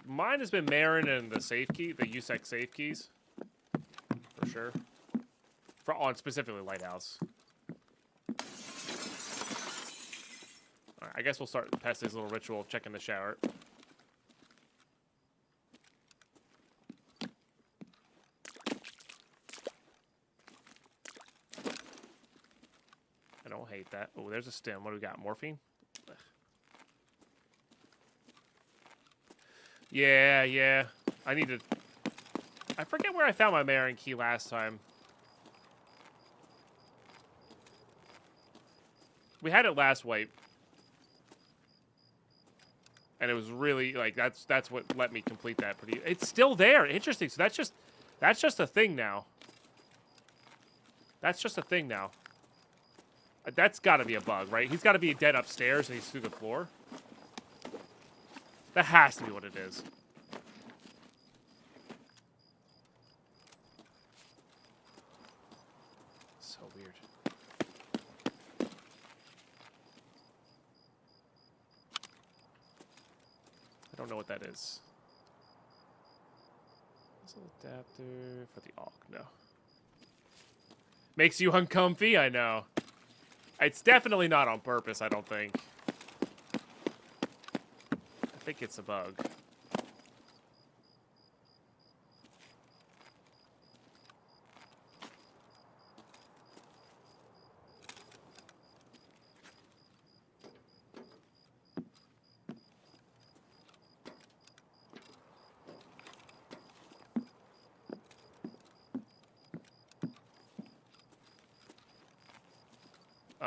Mine has been Marin and the safe key, the USEC safe keys. For sure. On specifically Lighthouse. Alright, I guess we'll start past this little ritual of checking the shower. I don't hate that. Oh, there's a stem. What do we got? Morphine? Ugh. Yeah. I need to... I forget where I found my Marin key last time. We had it last wipe. And it was really, like, that's what let me complete that pretty... It's still there! Interesting. So that's just a thing now. That's just a thing now. That's gotta be a bug, right? He's gotta be dead upstairs and he's through the floor. That has to be what it is. So weird. I don't know what that is. It's an adapter for the AUG. No. Makes you uncomfy? I know. It's definitely not on purpose, I don't think. I think it's a bug.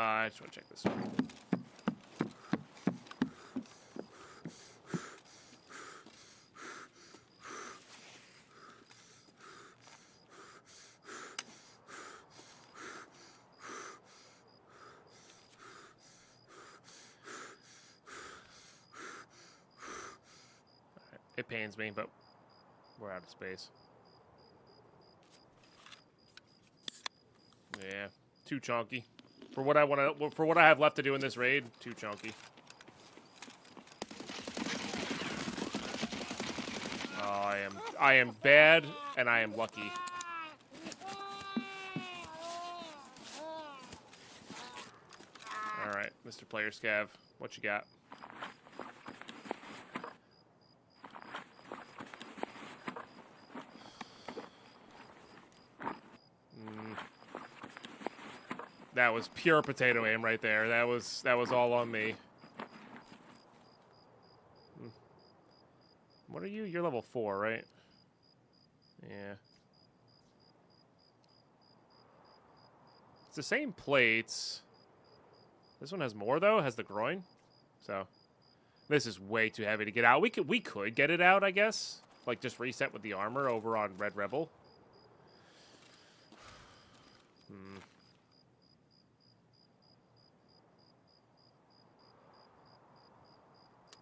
I just want to check this one. It pains me, but we're out of space. Yeah, too chunky. For what I want to, for what I have left to do in this raid, too chunky. Oh, I am bad, and I am lucky. All right, Mr. Player Scav, what you got? That was pure potato aim right there. That was all on me. What are you? You're level 4, right? Yeah. It's the same plates. This one has more though. Has the groin. So this is way too heavy to get out. We could get it out, I guess. Like just reset with the armor over on Red Rebel.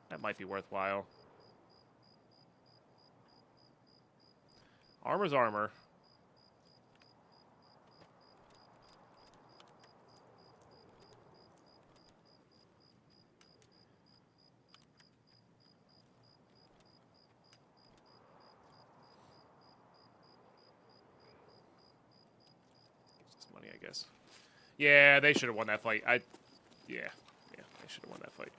That might be worthwhile. Armor's armor. Gives us money, I guess. Yeah, they should have won that fight. Yeah, they should have won that fight.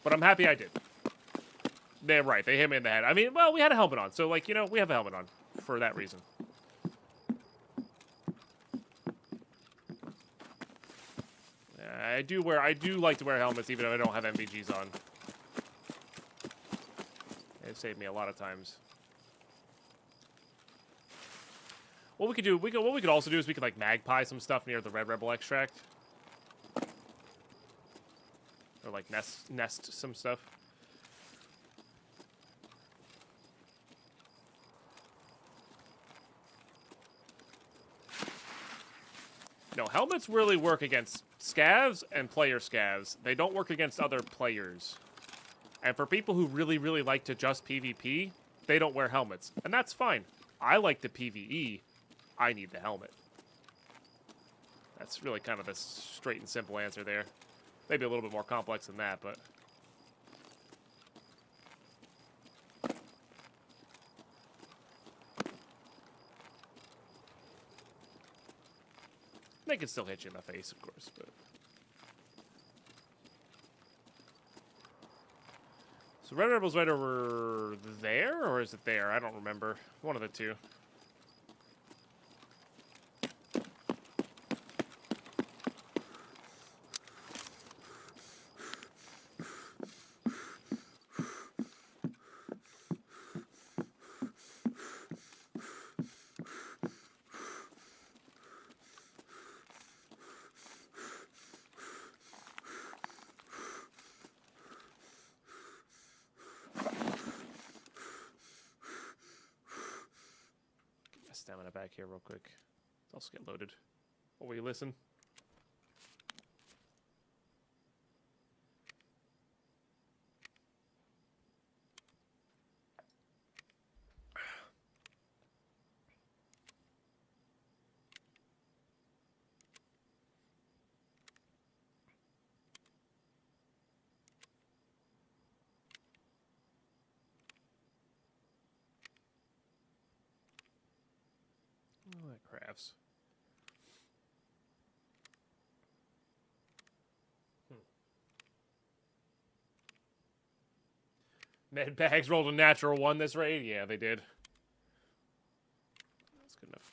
But I'm happy I did. They're right. They hit me in the head. I mean, well, we had a helmet on. So, like, you know, we have a helmet on for that reason. I do like to wear helmets even if I don't have MVGs on. They've saved me a lot of times. What we could do, what we could also do is we could, like, magpie some stuff near the Red Rebel extract. Or, like, nest some stuff. No, helmets really work against scavs and player scavs. They don't work against other players. And for people who really, really like to just PvP, they don't wear helmets. And that's fine. I like to PvE. I need the helmet. That's really kind of the straight and simple answer there. Maybe a little bit more complex than that, but... They can still hit you in the face, of course, but... So Red Rebel's right over there, or is it there? I don't remember. One of the two. Stamina back here real quick. Let's also get loaded. While we listen. Oh, that crafts. Med bags rolled a natural 1 this raid? Yeah, they did. That's good enough.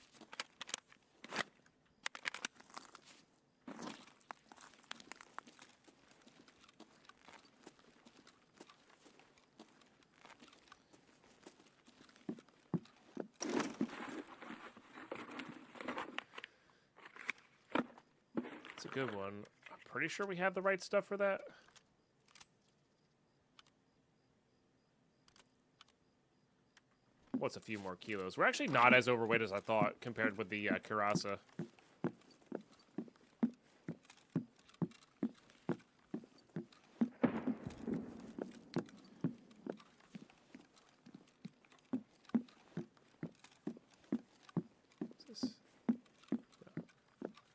a good one. I'm pretty sure we have the right stuff for that. What's a few more kilos? We're actually not as overweight as I thought compared with the Kurasa. What's this? No.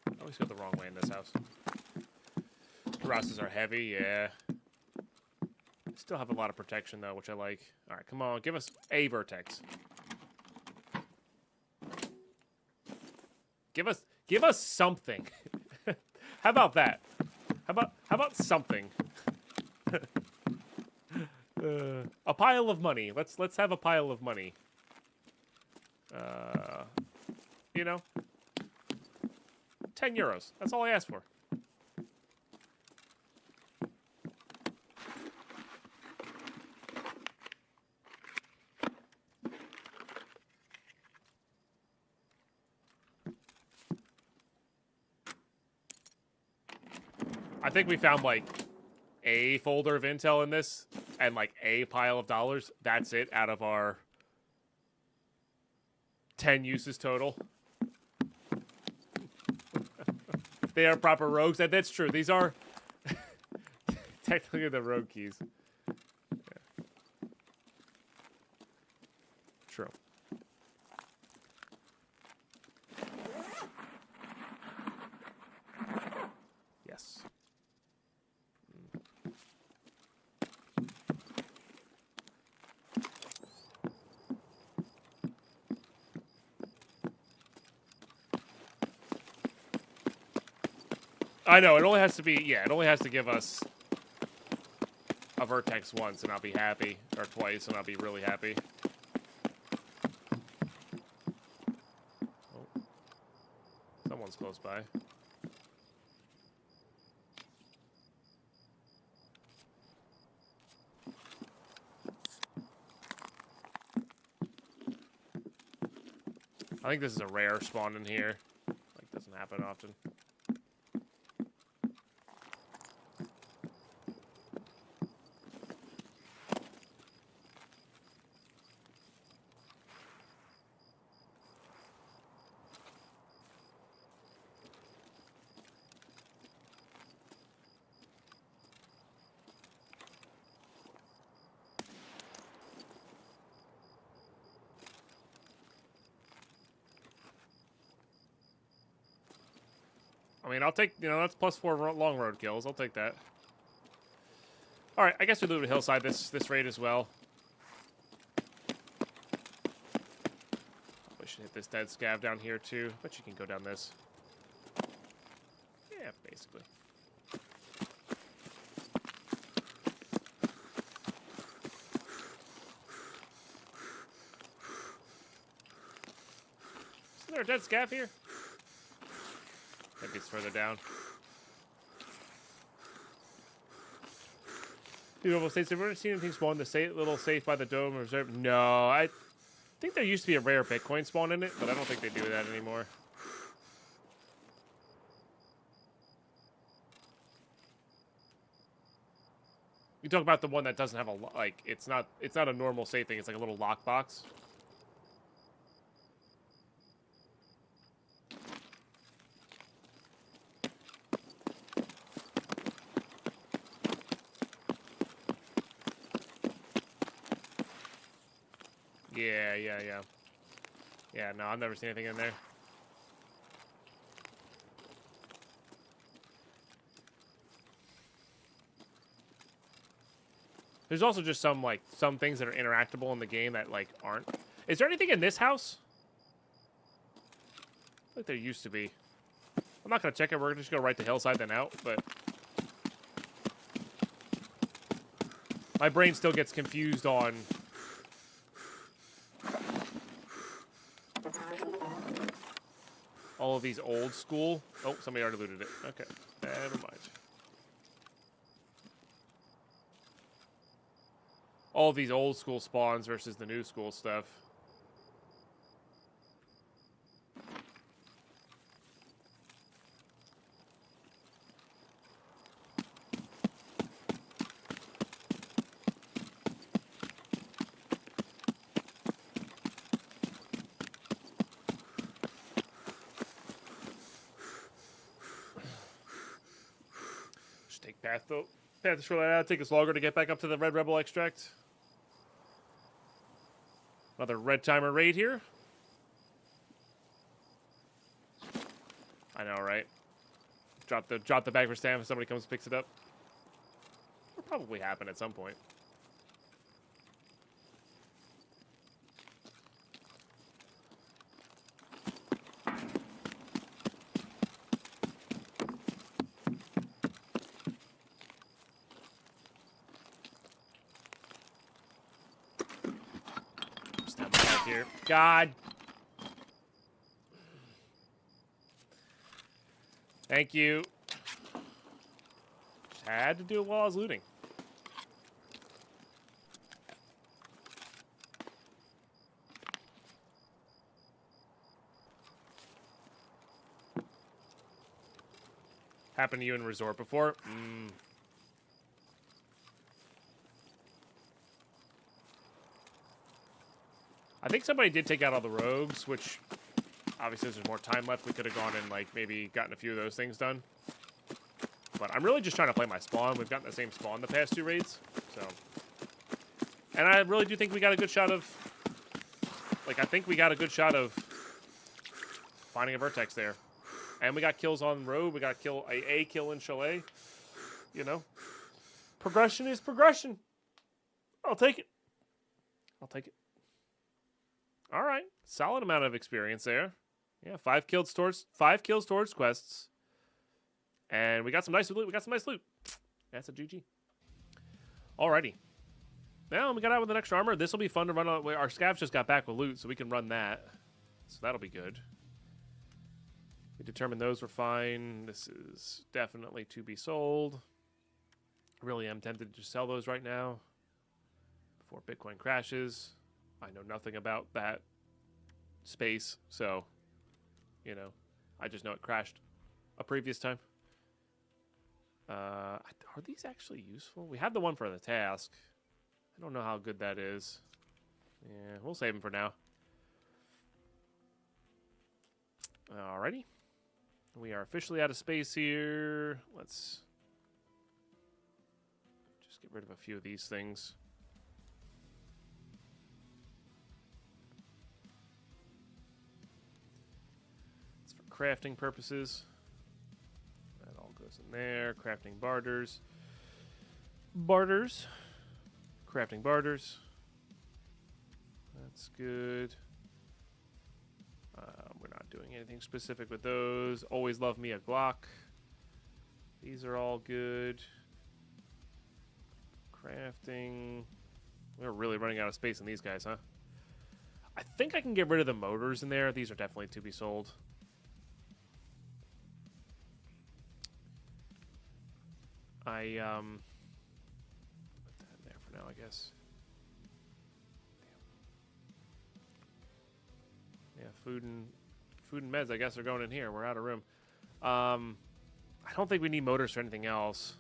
I always go the wrong way in this house. Kurasas are heavy, yeah. Still have a lot of protection though, which I like. All right, come on, give us a vertex. Give us something. How about that? How about something? A pile of money. Let's have a pile of money. You know, 10 euros. That's all I asked for. I think we found, like, a folder of intel in this and, like, a pile of dollars. That's it out of our 10 uses total. They are proper rogues. That's true. These are technically the rogue keys. Yeah. True. Yes. I know, it only has to be, yeah, it only has to give us a vertex once and I'll be happy, or twice and I'll be really happy. Oh. Someone's close by. I think this is a rare spawn in here. Like, doesn't happen often. I mean, I'll take, you know, that's +4 long road kills. I'll take that. All right, I guess we looted Hillside this raid as well. We should hit this dead scav down here too. Bet you can go down this. Yeah, basically. Isn't there a dead scav here? Maybe it's further down. Dude, almost states, have you ever seen anything spawn the little safe by the dome reserve? No, I think there used to be a rare Bitcoin spawn in it, but I don't think they do that anymore. You talk about the one that doesn't have a, like, it's not a normal safe thing, it's like a little lockbox. Yeah. Yeah, no, I've never seen anything in there. There's also just some things that are interactable in the game that, like, aren't. Is there anything in this house? I think there used to be. I'm not going to check it. We're just going to right to Hillside then out, but my brain still gets confused on all of these old school. Oh, somebody already looted it. Okay, never mind. All of these old school spawns versus the new school stuff. take path though. Path to shoreline out. Take us longer to get back up to the Red Rebel extract. Another red timer raid here. I know, right? Drop the bag for stamp if somebody comes and picks it up. It'll probably happen at some point. Step back here. God. Thank you. Just had to do it while I was looting. Happened to you in Resort before? I think somebody did take out all the rogues, which obviously there's more time left. We could have gone and like maybe gotten a few of those things done. But I'm really just trying to play my spawn. We've gotten the same spawn the past 2 raids, so. And I really do think we got a good shot of, like, I think we got a good shot of finding a vertex there. And we got kills on road. We got a kill in chalet. You know, progression is progression. I'll take it. I'll take it. All right, solid amount of experience there. Yeah, 5 kills towards quests, and we got some nice loot. That's a GG. Alrighty. Now we got out with an extra armor. This will be fun to run on. Our scavs just got back with loot, so we can run that. So that'll be good. We determined those were fine. This is definitely to be sold. I really am tempted to just sell those right now before Bitcoin crashes. I know nothing about that space, so, you know, I just know it crashed a previous time. Are these actually useful? We have the one for the task. I don't know how good that is. Yeah, we'll save them for now. Alrighty. We are officially out of space here. Let's just get rid of a few of these things. It's for crafting purposes. That all goes in there. Crafting barters. Crafting barters. That's good. We're not doing anything specific with those. Always love me a Glock. These are all good. Crafting. We're really running out of space in these guys, huh? I think I can get rid of the motors in there. These are definitely to be sold. Put that in there for now, I guess. Yeah, food and meds, I guess, are going in here. We're out of room. I don't think we need motors for anything else.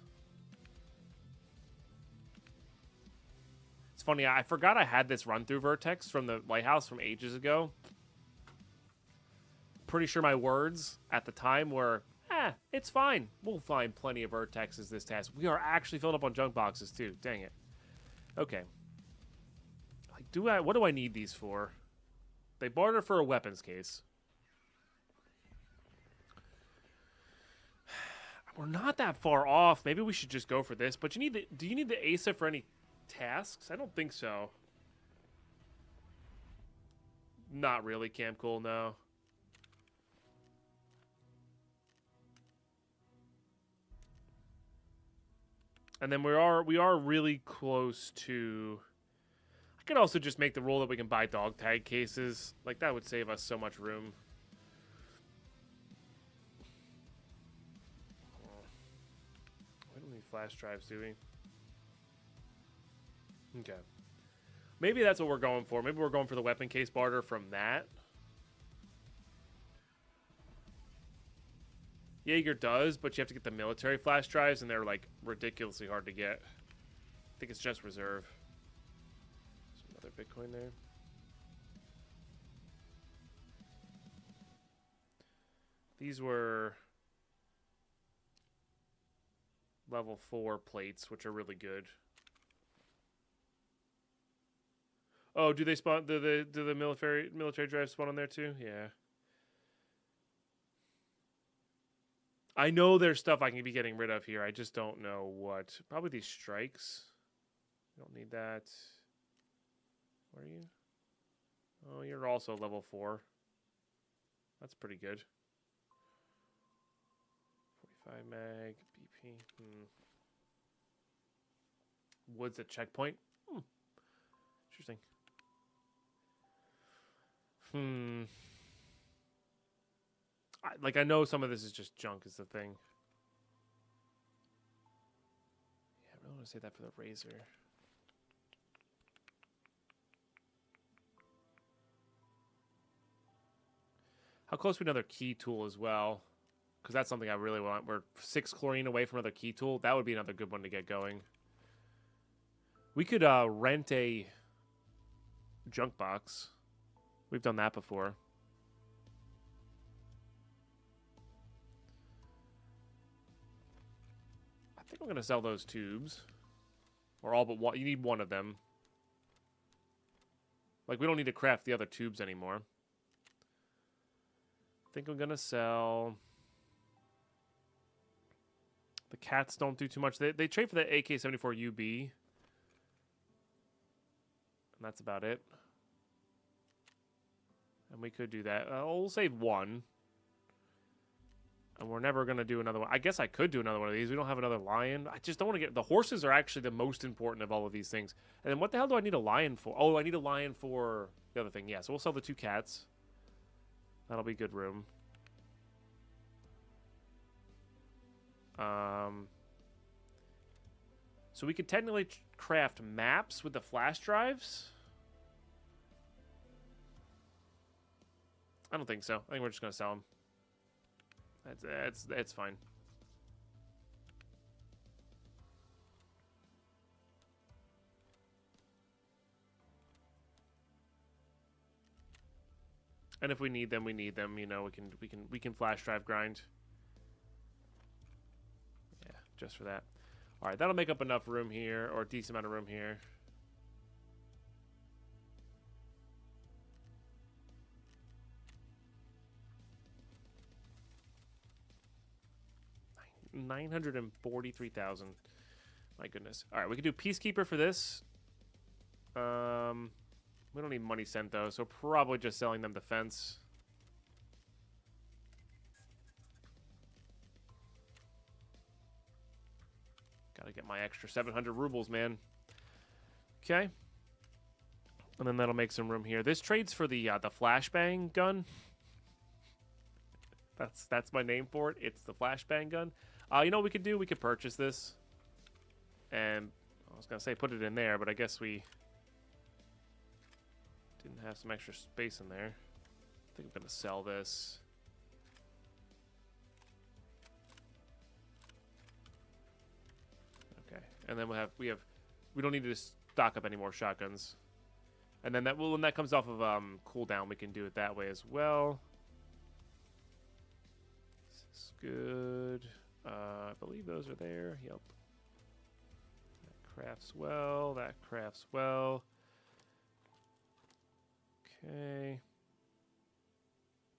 It's funny, I forgot I had this run-through vertex from the lighthouse from ages ago. Pretty sure my words at the time were, it's fine. We'll find plenty of vertexes this task. We are actually filled up on junk boxes, too. Dang it. Okay. Like, what do I need these for? They barter for a weapons case. We're not that far off. Maybe we should just go for this. But do you need the ASA for any tasks? I don't think so. Not really, Camp Cool, no. And then we are really close to... I could also just make the rule that we can buy dog tag cases. Like, that would save us so much room. We don't need flash drives, do we? Okay. Maybe that's what we're going for. Maybe we're going for the weapon case barter from that. Jaeger does, but you have to get the military flash drives, and they're, like, ridiculously hard to get. I think it's just reserve. There's another Bitcoin there. These were level 4 plates, which are really good. Oh, do they spawn? Do the military drives spawn on there too? Yeah. I know there's stuff I can be getting rid of here. I just don't know what. Probably these strikes. Don't need that. Where are you? Oh, you're also level 4. That's pretty good. 45 mag, BP. Woods at checkpoint. Interesting. I know some of this is just junk is the thing. Yeah, I really want to say that for the Razor. How close to another key tool as well? Because that's something I really want. We're 6 chlorine away from another key tool. That would be another good one to get going. We could rent a junk box. We've done that before. I think I'm going to sell those tubes. Or all but one. You need one of them. Like, we don't need to craft the other tubes anymore. I think I'm going to sell... The cats don't do too much. They trade for the AK-74 UB. And that's about it. And we could do that. We'll save one. And we're never going to do another one. I guess I could do another one of these. We don't have another lion. I just don't want to get... The horses are actually the most important of all of these things. And then what the hell do I need a lion for? Oh, I need a lion for the other thing. Yeah, so we'll sell the 2 cats. That'll be good room. So we could technically craft maps with the flash drives. I don't think so. I think we're just gonna sell them. That's fine. And if we need them, we need them. You know, we can flash drive grind. Yeah, just for that. All right, that'll make up enough room here, or a decent amount of room here. $943,000. My goodness. All right, we can do Peacekeeper for this. We don't need money sent though, so probably just selling them defense. Gotta get my extra 700 rubles, man. Okay. And then that'll make some room here. This trades for the flashbang gun. That's my name for it. It's the flashbang gun. You know what we could do? We could purchase this. And I was going to say put it in there, but I guess we didn't have some extra space in there. I think I'm going to sell this. Okay. And then we don't need to stock up any more shotguns. And then when that comes off of cooldown, we can do it that way as well. This is good. I believe those are there. Yep. That crafts well. That crafts well. Okay.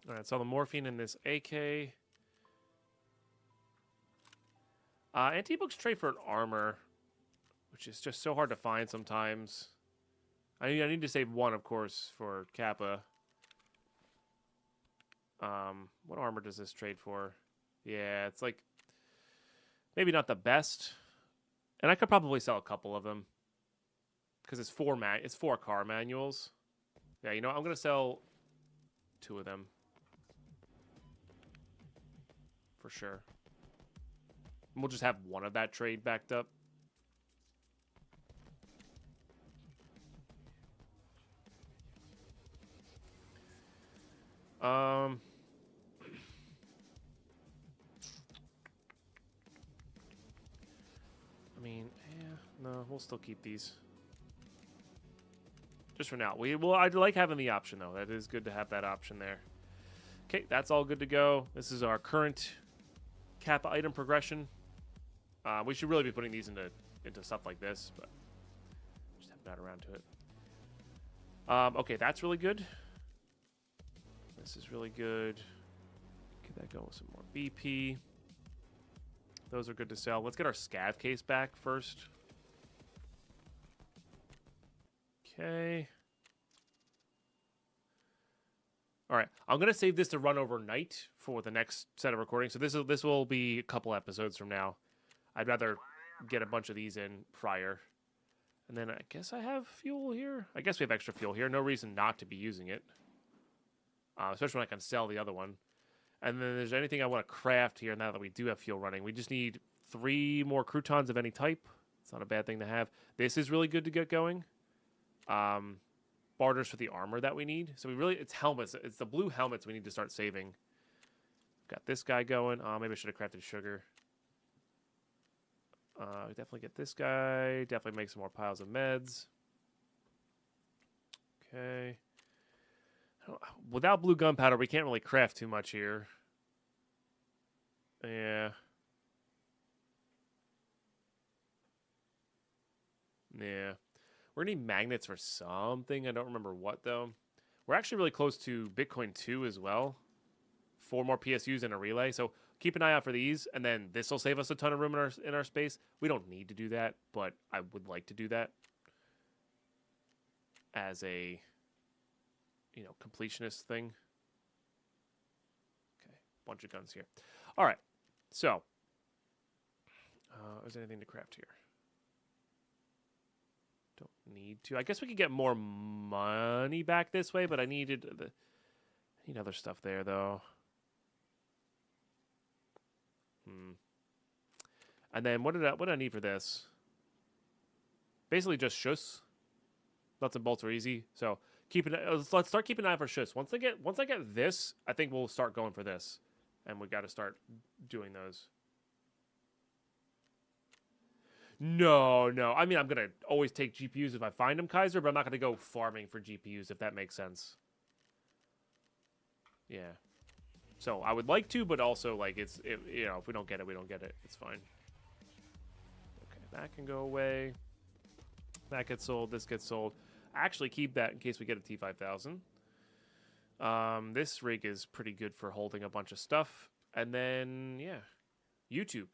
Alright, so the morphine in this AK. Anti-books trade for an armor, which is just so hard to find sometimes. I need to save one, of course, for Kappa. What armor does this trade for? Yeah, it's like maybe not the best. And I could probably sell a couple of them because it's 4 car manuals. Yeah, you know what? I'm gonna sell 2 of them for sure. And we'll just have one of that trade backed up. I mean, yeah, no, we'll still keep these. Just for now. I'd like having the option, though. That is good to have that option there. Okay, that's all good to go. This is our current Kappa item progression. We should really be putting these into stuff like this, but just haven't got around to it. Okay, that's really good. This is really good. Get that going with some more BP. Those are good to sell. Let's get our scav case back first. Okay. All right, I'm gonna save this to run overnight for the next set of recordings. So this will be a couple episodes from now. I'd rather get a bunch of these in prior, and then I guess I have fuel here. I guess we have extra fuel here. No reason not to be using it, especially when I can sell the other one. And then there's anything I want to craft here now that we do have fuel running. We just need 3 more croutons of any type. It's not a bad thing to have. This is really good to get going. Barters for the armor that we need. So it's helmets. It's the blue helmets we need to start saving. Got this guy going. Maybe I should have crafted sugar. Definitely get this guy. Definitely make some more piles of meds. Okay. Without blue gunpowder, we can't really craft too much here. Yeah. Yeah. We're going to need magnets for something. I don't remember what, though. We're actually really close to Bitcoin 2 as well. 4 more PSUs and a relay. So keep an eye out for these. And then this will save us a ton of room in our space. We don't need to do that, but I would like to do that as a, completionist thing. Okay, bunch of guns here. All right. So, is there anything to craft here? Don't need to. I guess we could get more money back this way, but I need other stuff there though. And then what did I need for this? Basically just shush. Nuts and bolts are easy. So let's start keeping an eye for shush. Once I get this, I think we'll start going for this, and we got to start doing those. No. I mean, I'm going to always take GPUs if I find them, Kaiser, but I'm not going to go farming for GPUs, if that makes sense. Yeah. So I would like to, but also, like, if we don't get it, we don't get it. It's fine. Okay, that can go away. That gets sold. This gets sold. Actually, keep that in case we get a T5000. This rig is pretty good for holding a bunch of stuff. And then, yeah, YouTube.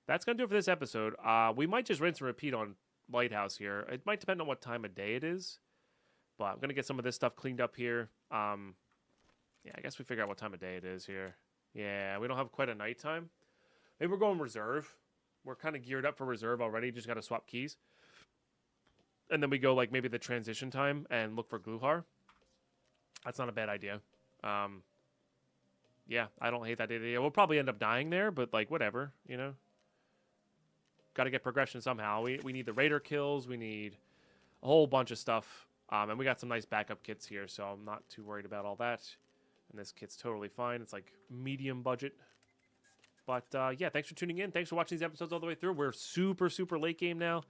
That's going to do it for this episode. We might just rinse and repeat on Lighthouse here. It might depend on what time of day it is. But I'm going to get some of this stuff cleaned up here. Yeah, I guess we figure out what time of day it is here. Yeah, we don't have quite a nighttime. Maybe we're going reserve. We're kind of geared up for reserve already. Just got to swap keys. And then we go, like, maybe the transition time and look for Gluhar. That's not a bad idea. Yeah, I don't hate that idea. We'll probably end up dying there, but, like, whatever, Got to get progression somehow. We need the raider kills. We need a whole bunch of stuff. And we got some nice backup kits here, so I'm not too worried about all that. And this kit's totally fine. It's like medium budget. But yeah, thanks for tuning in. Thanks for watching these episodes all the way through. We're super, super late game now.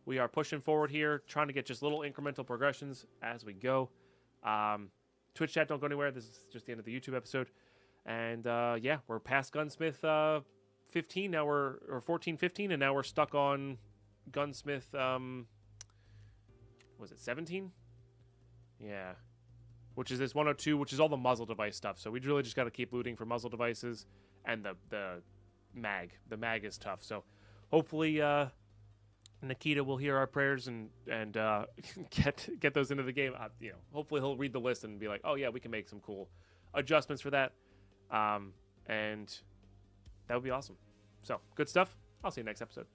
We are pushing forward here, trying to get just little incremental progressions as we go. Twitch chat, don't go anywhere. This is just the end of the YouTube episode. And yeah, we're past Gunsmith 15 now, or 14-15, and now we're stuck on Gunsmith, was it 17? Yeah. Which is this 102, which is all the muzzle device stuff. So we really just got to keep looting for muzzle devices and the mag. The mag is tough. So hopefully Nikita will hear our prayers and get those into the game. Hopefully he'll read the list and be like, oh yeah, we can make some cool adjustments for that. And that would be awesome. So good stuff. I'll see you next episode.